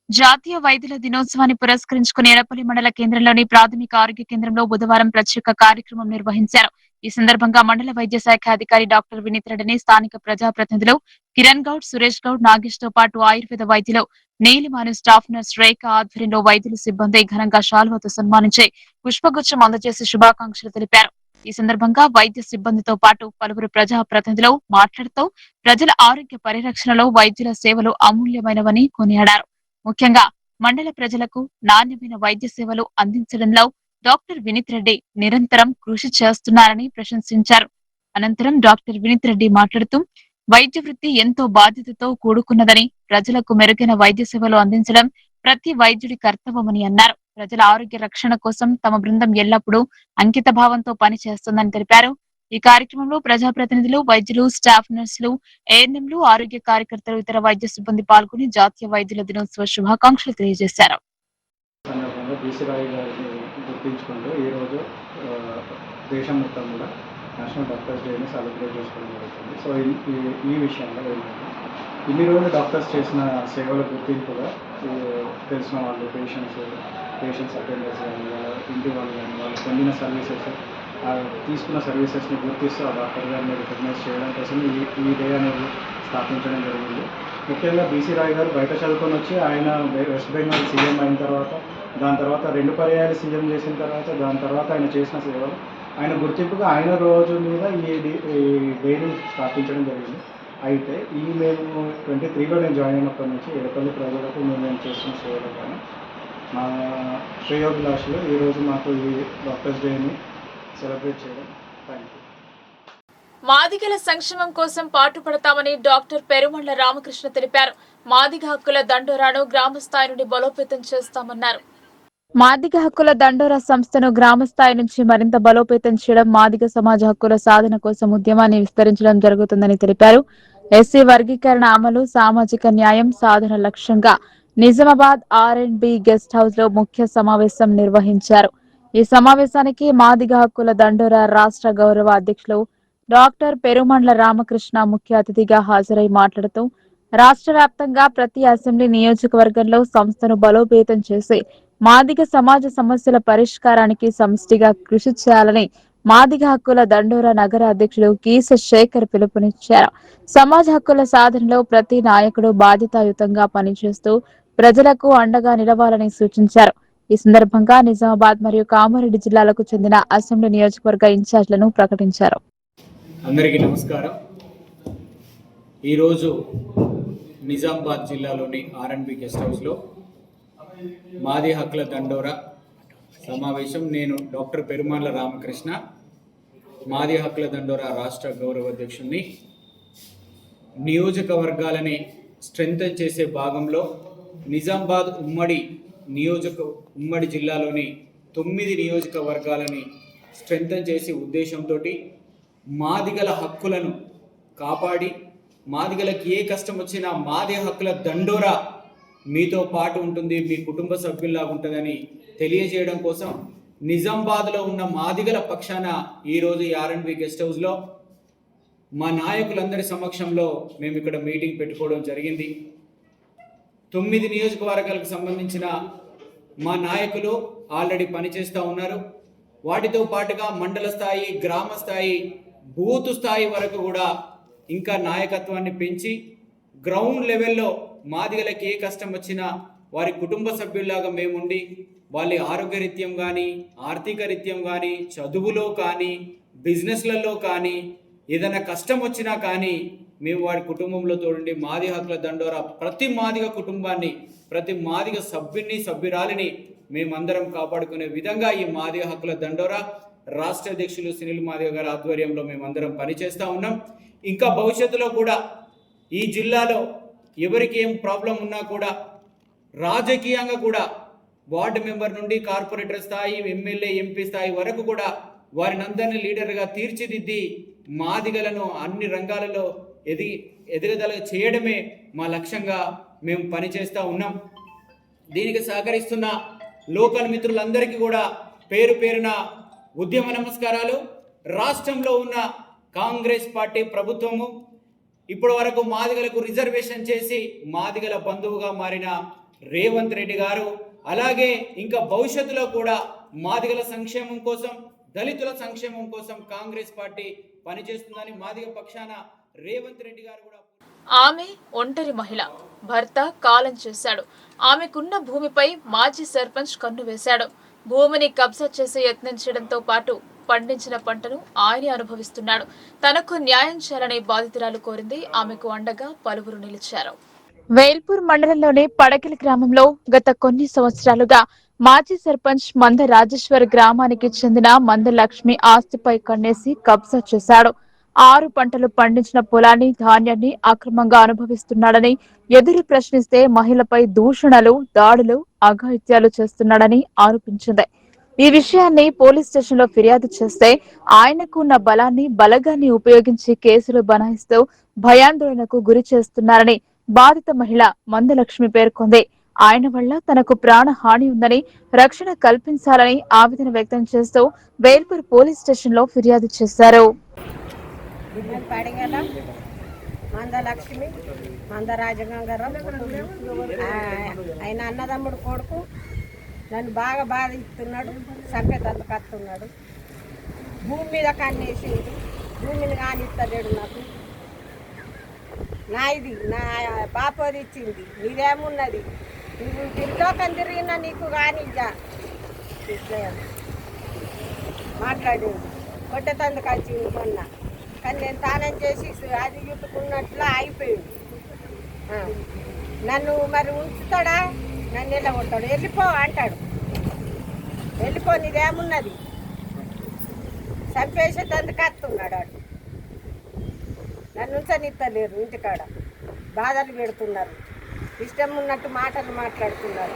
జాతీయ వైద్యుల దినోత్సవాన్ని పురస్కరించుకుని ఎడపల్లి మండల కేంద్రంలోని ప్రాథమిక ఆరోగ్య కేంద్రంలో బుధవారం ప్రత్యేక కార్యక్రమం నిర్వహించారు. ఈ సందర్భంగా మండల వైద్య శాఖ అధికారి డాక్టర్ వినీత్ రెడ్డిని స్థానిక ప్రజాప్రతినిధులు కిరణ్ గౌడ్, సురేష్ గౌడ్, నాగేష్ తో పాటు ఆయుర్వేద వైద్యులు నీలిమాను, స్టాఫ్ నర్స్ రేఖ ఆధ్వర్యంలో వైద్యుల సిబ్బంది ఘనంగా శాల్వాతో సన్మానించి పుష్పగుచ్చం అందజేసి శుభాకాంక్షలు తెలిపారు. ఈ సందర్భంగా వైద్య సిబ్బందితో పాటు పలువురు ప్రజాప్రతినిధులు మాట్లాడుతూ ప్రజల ఆరోగ్య పరిరక్షణలో వైద్యుల సేవలు అమూల్యమైనవని కొనియాడారు. ముఖ్యంగా మండల ప్రజలకు నాణ్యమైన వైద్య సేవలు అందించడంలో డాక్టర్ వినీత్ రెడ్డి నిరంతరం కృషి చేస్తున్నారని ప్రశంసించారు. అనంతరం డాక్టర్ వినీత్ రెడ్డి మాట్లాడుతూ వైద్య వృత్తి ఎంతో బాధ్యతతో కూడుకున్నదని, ప్రజలకు మెరుగైన వైద్య సేవలు అందించడం ప్రతి వైద్యుడి కర్తవ్యమని అన్నారు. ప్రజల ఆరోగ్య రక్షణ కోసం తమ బృందం ఎల్లప్పుడూ అంకిత భావంతో పనిచేస్తుందని తెలిపారు. ఈ కార్యక్రమంలో ప్రజాప్రతినిధులు, వైద్యులు, స్టాఫ్ నర్సులు, ఏఎన్ఎంలు, ఆరోగ్య కార్యకర్తలు, ఇతర వైద్య సిబ్బంది పాల్గొని జాతీయ వైద్యుల దినోత్సవ శుభాకాంక్షలు తెలియజేశారు. గుర్తించుకుంటూ ఈరోజు దేశం మొత్తం కూడా నేషనల్ డాక్టర్స్ డేని సెలబ్రేట్ చేసుకోవడం జరుగుతుంది. సో ఈ విషయంలో ఏంటంటే ఇన్ని రోజులు డాక్టర్స్ చేసిన సేవల గుర్తింపుగా తెలిసిన వాళ్ళు పేషెంట్స్ అటెండర్స్ కానీ వాళ్ళ ఇంటి వాళ్ళు కానీ వాళ్ళు పొందిన సర్వీసెస్ తీసుకున్న సర్వీసెస్ని గుర్తిస్తూ ఆ డాక్టర్ గారిని రికగ్నైజ్ చేయడం కోసం ఈ డే అనేది స్థాపించడం జరిగింది. ముఖ్యంగా బీసీ రాయ్ గారు బయట చదువుకొని వచ్చి ఆయన వెస్ట్ బెంగాల్ సీఎం అయిన తర్వాత దాని తర్వాత 2 పర్యాయాలు సీఎం చేసిన తర్వాత దాని తర్వాత ఆయన చేసిన సేవలు ఆయన గుర్తింపుగా ఆయన రోజు మీద ఈ డేని స్థాపించడం జరిగింది. అయితే మేము 23లో నేను జాయిన్ అయినప్పటి నుంచి ఎడపల్లి ప్రజలకు మేము చేస్తున్న సేవలు కానీ మా శ్రేయోభిలాషులు ఈరోజు మాకు ఈ డాక్టర్స్ డేని సెలబ్రేట్ చేయడం. Thank you. మాదిగల సంక్షేమం కోసం పాటుపడతామని డాక్టర్ పెరుమండ్ల రామకృష్ణ తెలిపారు. మాదిగ హక్కుల దండోరాను గ్రామ స్థాయి నుండి బలోపేతం చేస్తామన్నారు. మాదిగ హక్కుల దండోరా సంస్థను గ్రామ స్థాయి నుంచి మరింత బలోపేతం చేయడం, మాదిగ సమాజ హక్కుల సాధన కోసం ఉద్యమాన్ని విస్తరించడం జరుగుతుందని తెలిపారు. ఎస్సీ వర్గీకరణ అమలు, సామాజిక న్యాయం సాధన లక్ష్యంగా నిజామాబాద్ R&B గెస్ట్ హౌస్ లో ముఖ్య సమావేశం నిర్వహించారు. ఈ సమావేశానికి మాదిగ హక్కుల దండోరా రాష్ట్ర గౌరవ అధ్యక్షులు డాక్టర్ పెరుమండ్ల రామకృష్ణ ముఖ్య అతిథిగా హాజరై మాట్లాడుతూ రాష్ట్ర వ్యాప్తంగా ప్రతి అసెంబ్లీ నియోజకవర్గంలో సంస్థను బలోపేతం చేసి మాదిగ సమాజ సమస్యల పరిష్కారానికి సమిష్టిగా కృషి చేయాలని మాదిగ హక్కుల దండోరా నగర అధ్యక్షుడు కీస శేఖర్ పిలుపునిచ్చారు. సమాజ హక్కుల సాధనలో ప్రతి నాయకుడు బాధ్యతాయుతంగా పనిచేస్తూ ప్రజలకు అండగా నిలవాలని సూచించారు. ఈ సందర్భంగా నిజామాబాద్ మరియు కామారెడ్డి జిల్లాలకు చెందిన అసెంబ్లీ నియోజకవర్గ ఇన్ఛార్జ్లను ప్రకటించారు. అందరికీ నమస్కారం. ఈరోజు నిజామాబాద్ జిల్లాలోని R&B గెస్ట్ హౌస్లో మాది హక్కుల దండోరా సమావేశం. నేను డాక్టర్ పెరుమండ్ల రామకృష్ణ, మాది హక్కుల దండోరా రాష్ట్ర గౌరవ అధ్యక్షుడిని. నియోజకవర్గాలని స్ట్రెంథన్ చేసే భాగంలో నిజామాబాద్ ఉమ్మడి జిల్లాలోని 9 నియోజకవర్గాలని స్ట్రెంథన్ చేసే ఉద్దేశంతో మాదిగల హక్కులను కాపాడి మాదిగలకి ఏ కష్టం వచ్చినా మాది హక్కుల దండోరా మీతో పాటు ఉంటుంది, మీ కుటుంబ సభ్యుల్లా ఉంటుందని తెలియజేయడం కోసం నిజామాబాద్లో ఉన్న మాదిగల పక్షాన ఈరోజు ఈ R&B గెస్ట్ హౌస్లో మా నాయకులందరి సమక్షంలో మేము ఇక్కడ మీటింగ్ పెట్టుకోవడం జరిగింది. 9 నియోజకవర్గాలకు సంబంధించిన మా నాయకులు ఆల్రెడీ పనిచేస్తూ ఉన్నారు. వాటితో పాటుగా మండల స్థాయి, గ్రామ స్థాయి, బూత్ స్థాయి వరకు కూడా ఇంకా నాయకత్వాన్ని పెంచి గ్రౌండ్ లెవెల్లో మాదిగలకి ఏ కష్టం వచ్చినా వారి కుటుంబ సభ్యుల్లాగా మేముండి వాళ్ళ ఆరోగ్యరీత్యం కానీ, ఆర్థిక రీత్యం కానీ, చదువులో కానీ, బిజినెస్లలో కానీ ఏదైనా కష్టం వచ్చినా కానీ మేము వాడి కుటుంబంలో తోడండి. మాది హక్కుల దండోరా ప్రతి మాదిగ కుటుంబాన్ని, ప్రతి మాదిగ సభ్యురాలిని మేమందరం కాపాడుకునే విధంగా ఈ మాదిగ హక్కుల దండోరా రాష్ట్ర అధ్యక్షులు సునీల్ మాదిగ గారి ఆధ్వర్యంలో మేమందరం పనిచేస్తూ ఉన్నాం. ఇంకా భవిష్యత్తులో కూడా ఈ జిల్లాలో ఎవరికి ఏం ప్రాబ్లం ఉన్నా కూడా రాజకీయంగా కూడా వార్డు మెంబర్ నుండి కార్పొరేటర్ స్థాయి, ఎమ్మెల్యే, ఎంపీ స్థాయి వరకు కూడా వారిని అందరినీ లీడర్గా తీర్చిదిద్ది మాదిగలను అన్ని రంగాలలో ఎదుగుదల చేయడమే మా లక్ష్యంగా మేము పనిచేస్తూ ఉన్నాం. దీనికి సహకరిస్తున్న లోకల్ మిత్రులందరికీ కూడా పేరు పేరున ఉద్యమ నమస్కారాలు. రాష్ట్రంలో ఉన్న కాంగ్రెస్ పార్టీ ప్రభుత్వము ఇప్పటి వరకు మాదిగలకు రిజర్వేషన్ చేసి మాదిగల బంధువుగా మారిన రేవంత్ రెడ్డి గారు, అలాగే ఇంకా భవిష్యత్తులో కూడా మాదిగల సంక్షేమం కోసం, దళితుల సంక్షేమం కోసం కాంగ్రెస్ పార్టీ పనిచేస్తుందని మాదిగ పక్షాన రేవంత్ రెడ్డి గారు కూడా. ఆమె ఒంటరి మహిళ, భర్త కాలం చేశాడు. ఆమెకున్న భూమిపై మాజీ సర్పంచ్ కన్ను వేశాడు. భూమిని కబ్జా చేసే యత్నించడంతో పాటు పండించిన పంటను ఆయనే అనుభవిస్తున్నాడు. తనకు న్యాయం చేయాలని బాధితురాలు కోరింది. ఆమెకు అండగా పలువురు నిలిచారు. వేల్పూర్ మండలంలోని పడకిలి గ్రామంలో గత కొన్ని సంవత్సరాలుగా మాజీ సర్పంచ్ మంద రాజేశ్వర్ గ్రామానికి చెందిన మంద లక్ష్మి ఆస్తిపై కన్నేసి కబ్జా చేశాడు. 6 పంటలు పండించిన పొలాన్ని, ధాన్యాన్ని అక్రమంగా అనుభవిస్తున్నాడని ఎదురు ప్రశ్నిస్తే మహిళపై దూషణలు, దాడులు, అఘాయిత్యాలు చేస్తున్నాడని ఆరోపించింది. ఈ విషయాన్ని పోలీస్ స్టేషన్ లో ఫిర్యాదు చేస్తే ఆయనకు ఉన్న బలగాన్ని ఉపయోగించి కేసులు బనాయిస్తూ భయాందోళనకు గురి చేస్తున్నారని బాధిత మహిళ మందలక్ష్మి పేర్కొంది. ఆయన వల్ల తనకు ప్రాణహాని ఉందని, రక్షణ కల్పించాలని ఆవేదన వ్యక్తం చేస్తూ వేల్పూర్ పోలీస్ స్టేషన్ లో ఫిర్యాదు చేశారు. మందలక్ష్మి మందరాజగంగారావు ఆయన అన్నదమ్ముడు కొడుకు నన్ను బాగా బాధిస్తున్నాడు, చంపేతందుకు వస్తున్నాడు. భూమి మీద కన్నేసిండు, భూమిని కానిస్తలేడు. నాకు నాది నా పాపది ఇచ్చింది, నీదేమున్నది, నువ్వు తిరిలోకం తిరిగినా నీకు కానిజ్జా మాట్లాడేది. కొట్టేతందుకు వచ్చింది మొన్న, కానీ నేను తానం చేసి అది చుట్టుకున్నట్లు అయిపోయింది. నన్ను మరి ఉంచుతాడా, నన్ను ఎలా కొట్టాడు, వెళ్ళిపో అంటాడు. వెళ్ళిపో నీదేమున్నది, చంపేసేటందుకు వస్తున్నాడు. వాడు నన్ను ఉంచనిస్తలేరు, ఇంటికాడ బాధలు పెడుతున్నారు, ఇష్టం ఉన్నట్టు మాటలు మాట్లాడుతున్నారు.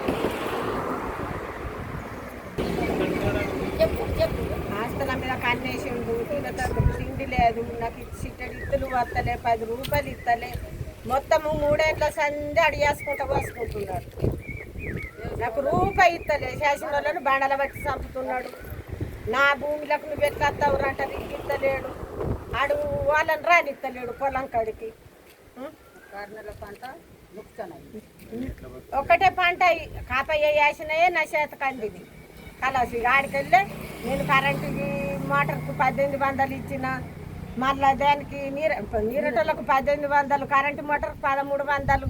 ఆస్తుల మీద కన్నేసిండు, తిండి లేదు, నాకు ఇత్తలు వస్తలే, 10 రూపాయలు ఇస్తలే, మొత్తము 3 ఏళ్ళ సంది అడిగేసుకుంటూ పోసుకుంటున్నాడు. నాకు రూపాయి ఇస్తలే, చేసిన వాళ్ళను బండల బట్టి చంపుతున్నాడు. నా భూమిలకు నువ్వు ఎట్లా వస్తావురంట, ఇస్తలేడు. ఆడు వాళ్ళని రానిస్తలేడు పొలం కాడికి. పంట ఒక్కటే పంట కాపయ్య వేసినాయే నా చేతకందిది కలాసి. ఆడికి వెళ్ళి నేను కరెంటుకి మోటార్కు 1800 ఇచ్చిన, మళ్ళీ దానికి నీరటోళ్ళకు 1800, కరెంటు మోటార్కు 1300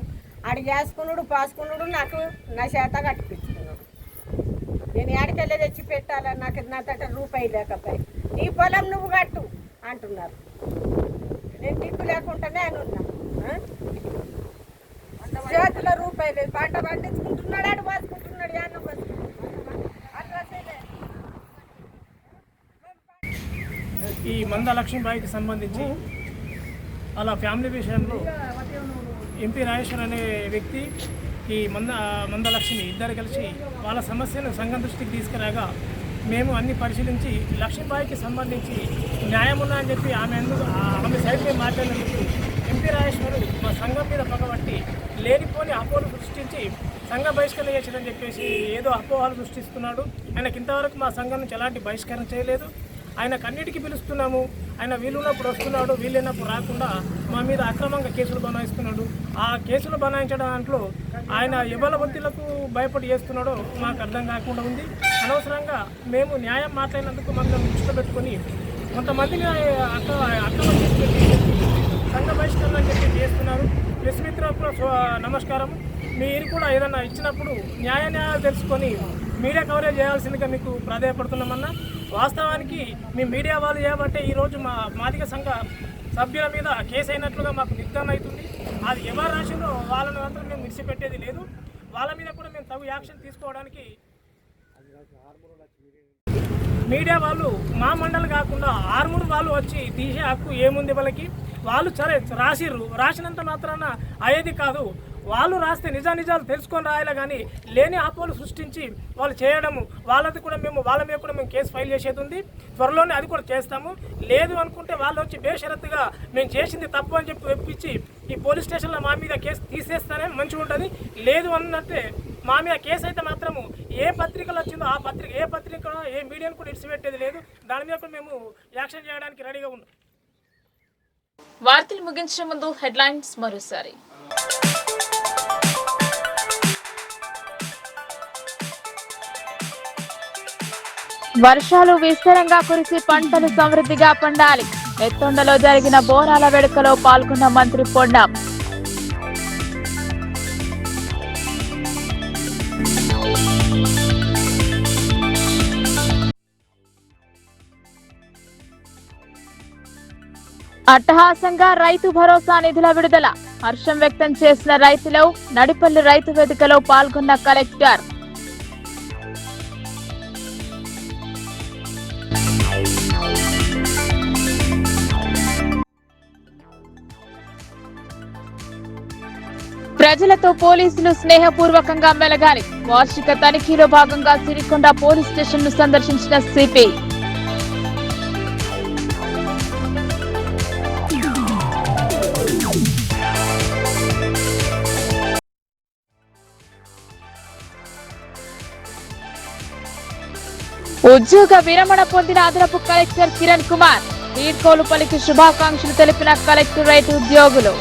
అడిగి వేసుకున్నాడు, పోసుకున్నాడు. నాకు నా చేత కట్టిపించుకున్నాడు. నేను ఆడికెళ్ళి తెచ్చి పెట్టాలని నాకు నా తట రూపాయి లేకపోయి, నీ పొలం నువ్వు కట్టు అంటున్నారు. నేను దిక్కు లేకుండానే అని ఉన్నా. చేతిలో రూపాయి లేదు, పంట పండించుకుంటున్నాడు, ఆడు పోసుకుంటున్నాడు, యాన్న పోసుకుంటున్నాడు. ఈ మంద లక్ష్మీబాయికి సంబంధించి అలా ఫ్యామిలీ విషయంలో ఎంపీ రాజేశ్వర్ అనే వ్యక్తి ఈ మందలక్ష్మి ఇద్దరు కలిసి వాళ్ళ సమస్యను సంఘం దృష్టికి తీసుకురాగా మేము అన్ని పరిశీలించి లక్ష్మీబాయికి సంబంధించి న్యాయం ఉన్నాయని చెప్పి ఆమె సైడ్లో మాట్లాడినందుకు ఎంపీ రాజేశ్వరు మా సంఘం మీద పగబట్టి లేనిపోని అపోహలు సృష్టించి సంఘ బహిష్కరణ చేసిందని చెప్పేసి ఏదో అపోహలు సృష్టిస్తున్నాడు. ఆయనకి ఇంతవరకు మా సంఘం నుంచి ఎలాంటి బహిష్కరణ చేయలేదు. ఆయనకు అన్నిటికీ పిలుస్తున్నాము, ఆయన వీలున్నప్పుడు వస్తున్నాడు, వీలైనప్పుడు రాకుండా మా మీద అక్రమంగా కేసులు బనాయిస్తున్నాడు. ఆ కేసులు బనాయించడం దాంట్లో ఆయన ఎవరి ఒత్తిళ్లకు భయపడి చేస్తున్నాడో మాకు అర్థం కాకుండా ఉంది. అనవసరంగా మేము న్యాయం మాట్లాడినందుకు మనం దృష్టిలో పెట్టుకొని కొంతమందిని అక్రమం చేసి పెట్టి సంఘ బహిష్కరణ అని చెప్పి చేస్తున్నారు. ప్రెస్ మిత్రులకు నమస్కారం. మీరు కూడా ఏదైనా ఇచ్చినప్పుడు న్యాయాలు తెలుసుకొని మీడియా కవరేజ్ చేయాల్సిందిగా మీకు ప్రాధాన్యపడుతున్నామన్నా. వాస్తవానికి మీ మీడియా వాళ్ళు చేయబట్టే ఈరోజు మా మాదిగ సంఘ సభ్యుల మీద కేసు అయినట్లుగా మాకు నిర్ధారణ అవుతుంది. అది ఎవరు రాసిందో వాళ్ళని మాత్రం మేము విడిచిపెట్టేది లేదు. వాళ్ళ మీద కూడా మేము తగు యాక్షన్ తీసుకోవడానికి మీడియా వాళ్ళు మా మండలి కాకుండా 6 వాళ్ళు వచ్చి తీసే హక్కు ఏముంది వాళ్ళకి? వాళ్ళు సరే రాసినంత మాత్రాన అయ్యేది కాదు. వాళ్ళు రాస్తే నిజాలు తెలుసుకొని రాయాలి, కానీ లేని ఆపోలు సృష్టించి వాళ్ళు చేయడము వాళ్ళ మీద కూడా మేము కేసు ఫైల్ చేసేది ఉంది. త్వరలోనే అది కూడా చేస్తాము. లేదు అనుకుంటే వాళ్ళు వచ్చి బేషరత్తుగా మేము చేసింది తప్పు అని చెప్పి ఒప్పించి ఈ పోలీస్ స్టేషన్లో మా మీద కేసు తీసేస్తేనే మంచిగా ఉంటుంది. లేదు అన్నట్టే మా మీద కేసు అయితే మాత్రము ఏ పత్రికలు వచ్చిందో ఆ పత్రిక ఏ పత్రిక ఏ మీడియాను కూడా ఇడిచిపెట్టేది లేదు. దాని మీద కూడా మేము యాక్షన్ చేయడానికి రెడీగా ఉన్నాం. వార్తలు ముగించే ముందు హెడ్లైన్స్ మరోసారి. వర్షాలు విస్తారంగా కురిసి పంటలు సమృద్ధిగా పండాలి. ఎత్తొండలో జరిగిన బోనాల వేడుకలో పాల్గొన్న మంత్రి పొన్నం. అట్టహాసంగా రైతు భరోసా నిధుల విడుదల. హర్షం వ్యక్తం చేసిన రైతులు. నడిపల్లి రైతు వేదికలో పాల్గొన్న కలెక్టర్. ప్రజలతో పోలీసులు స్నేహపూర్వకంగా మెలగాలి. వార్షిక తనిఖీలో భాగంగా సిరికొండ పోలీస్ స్టేషన్ ను సందర్శించిన సిపి. ఉద్యోగ విరమణ పొందిన అదనపు కలెక్టర్ కిరణ్ కుమార్ వీడ్కోలు పలికి శుభాకాంక్షలు తెలిపిన కలెక్టరేట్ ఉద్యోగులు.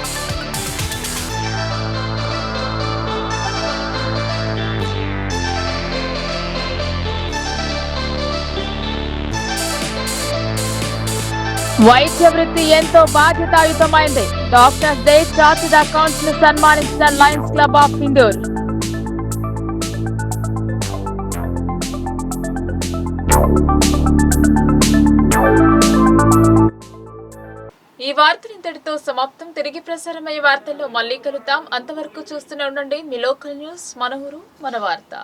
వైద్య వృత్తి ఎంతో బాధ్యతాయుతమైంది. డాక్టర్స్ డే చార్టెడ్ అకౌంట్స్ ను సన్మానించిన లయన్స్ క్లబ్ ఆఫ్ ఇందూర్. ఈ వార్తలు ఇంతటితో సమాప్తం. తిరిగి ప్రసారమయ్యే వార్తల్లో మళ్ళీ కలుద్దాం. అంతవరకు చూస్తూనే ఉండండి మీ లోకల్ న్యూస్. మన ఊరు మన వార్త.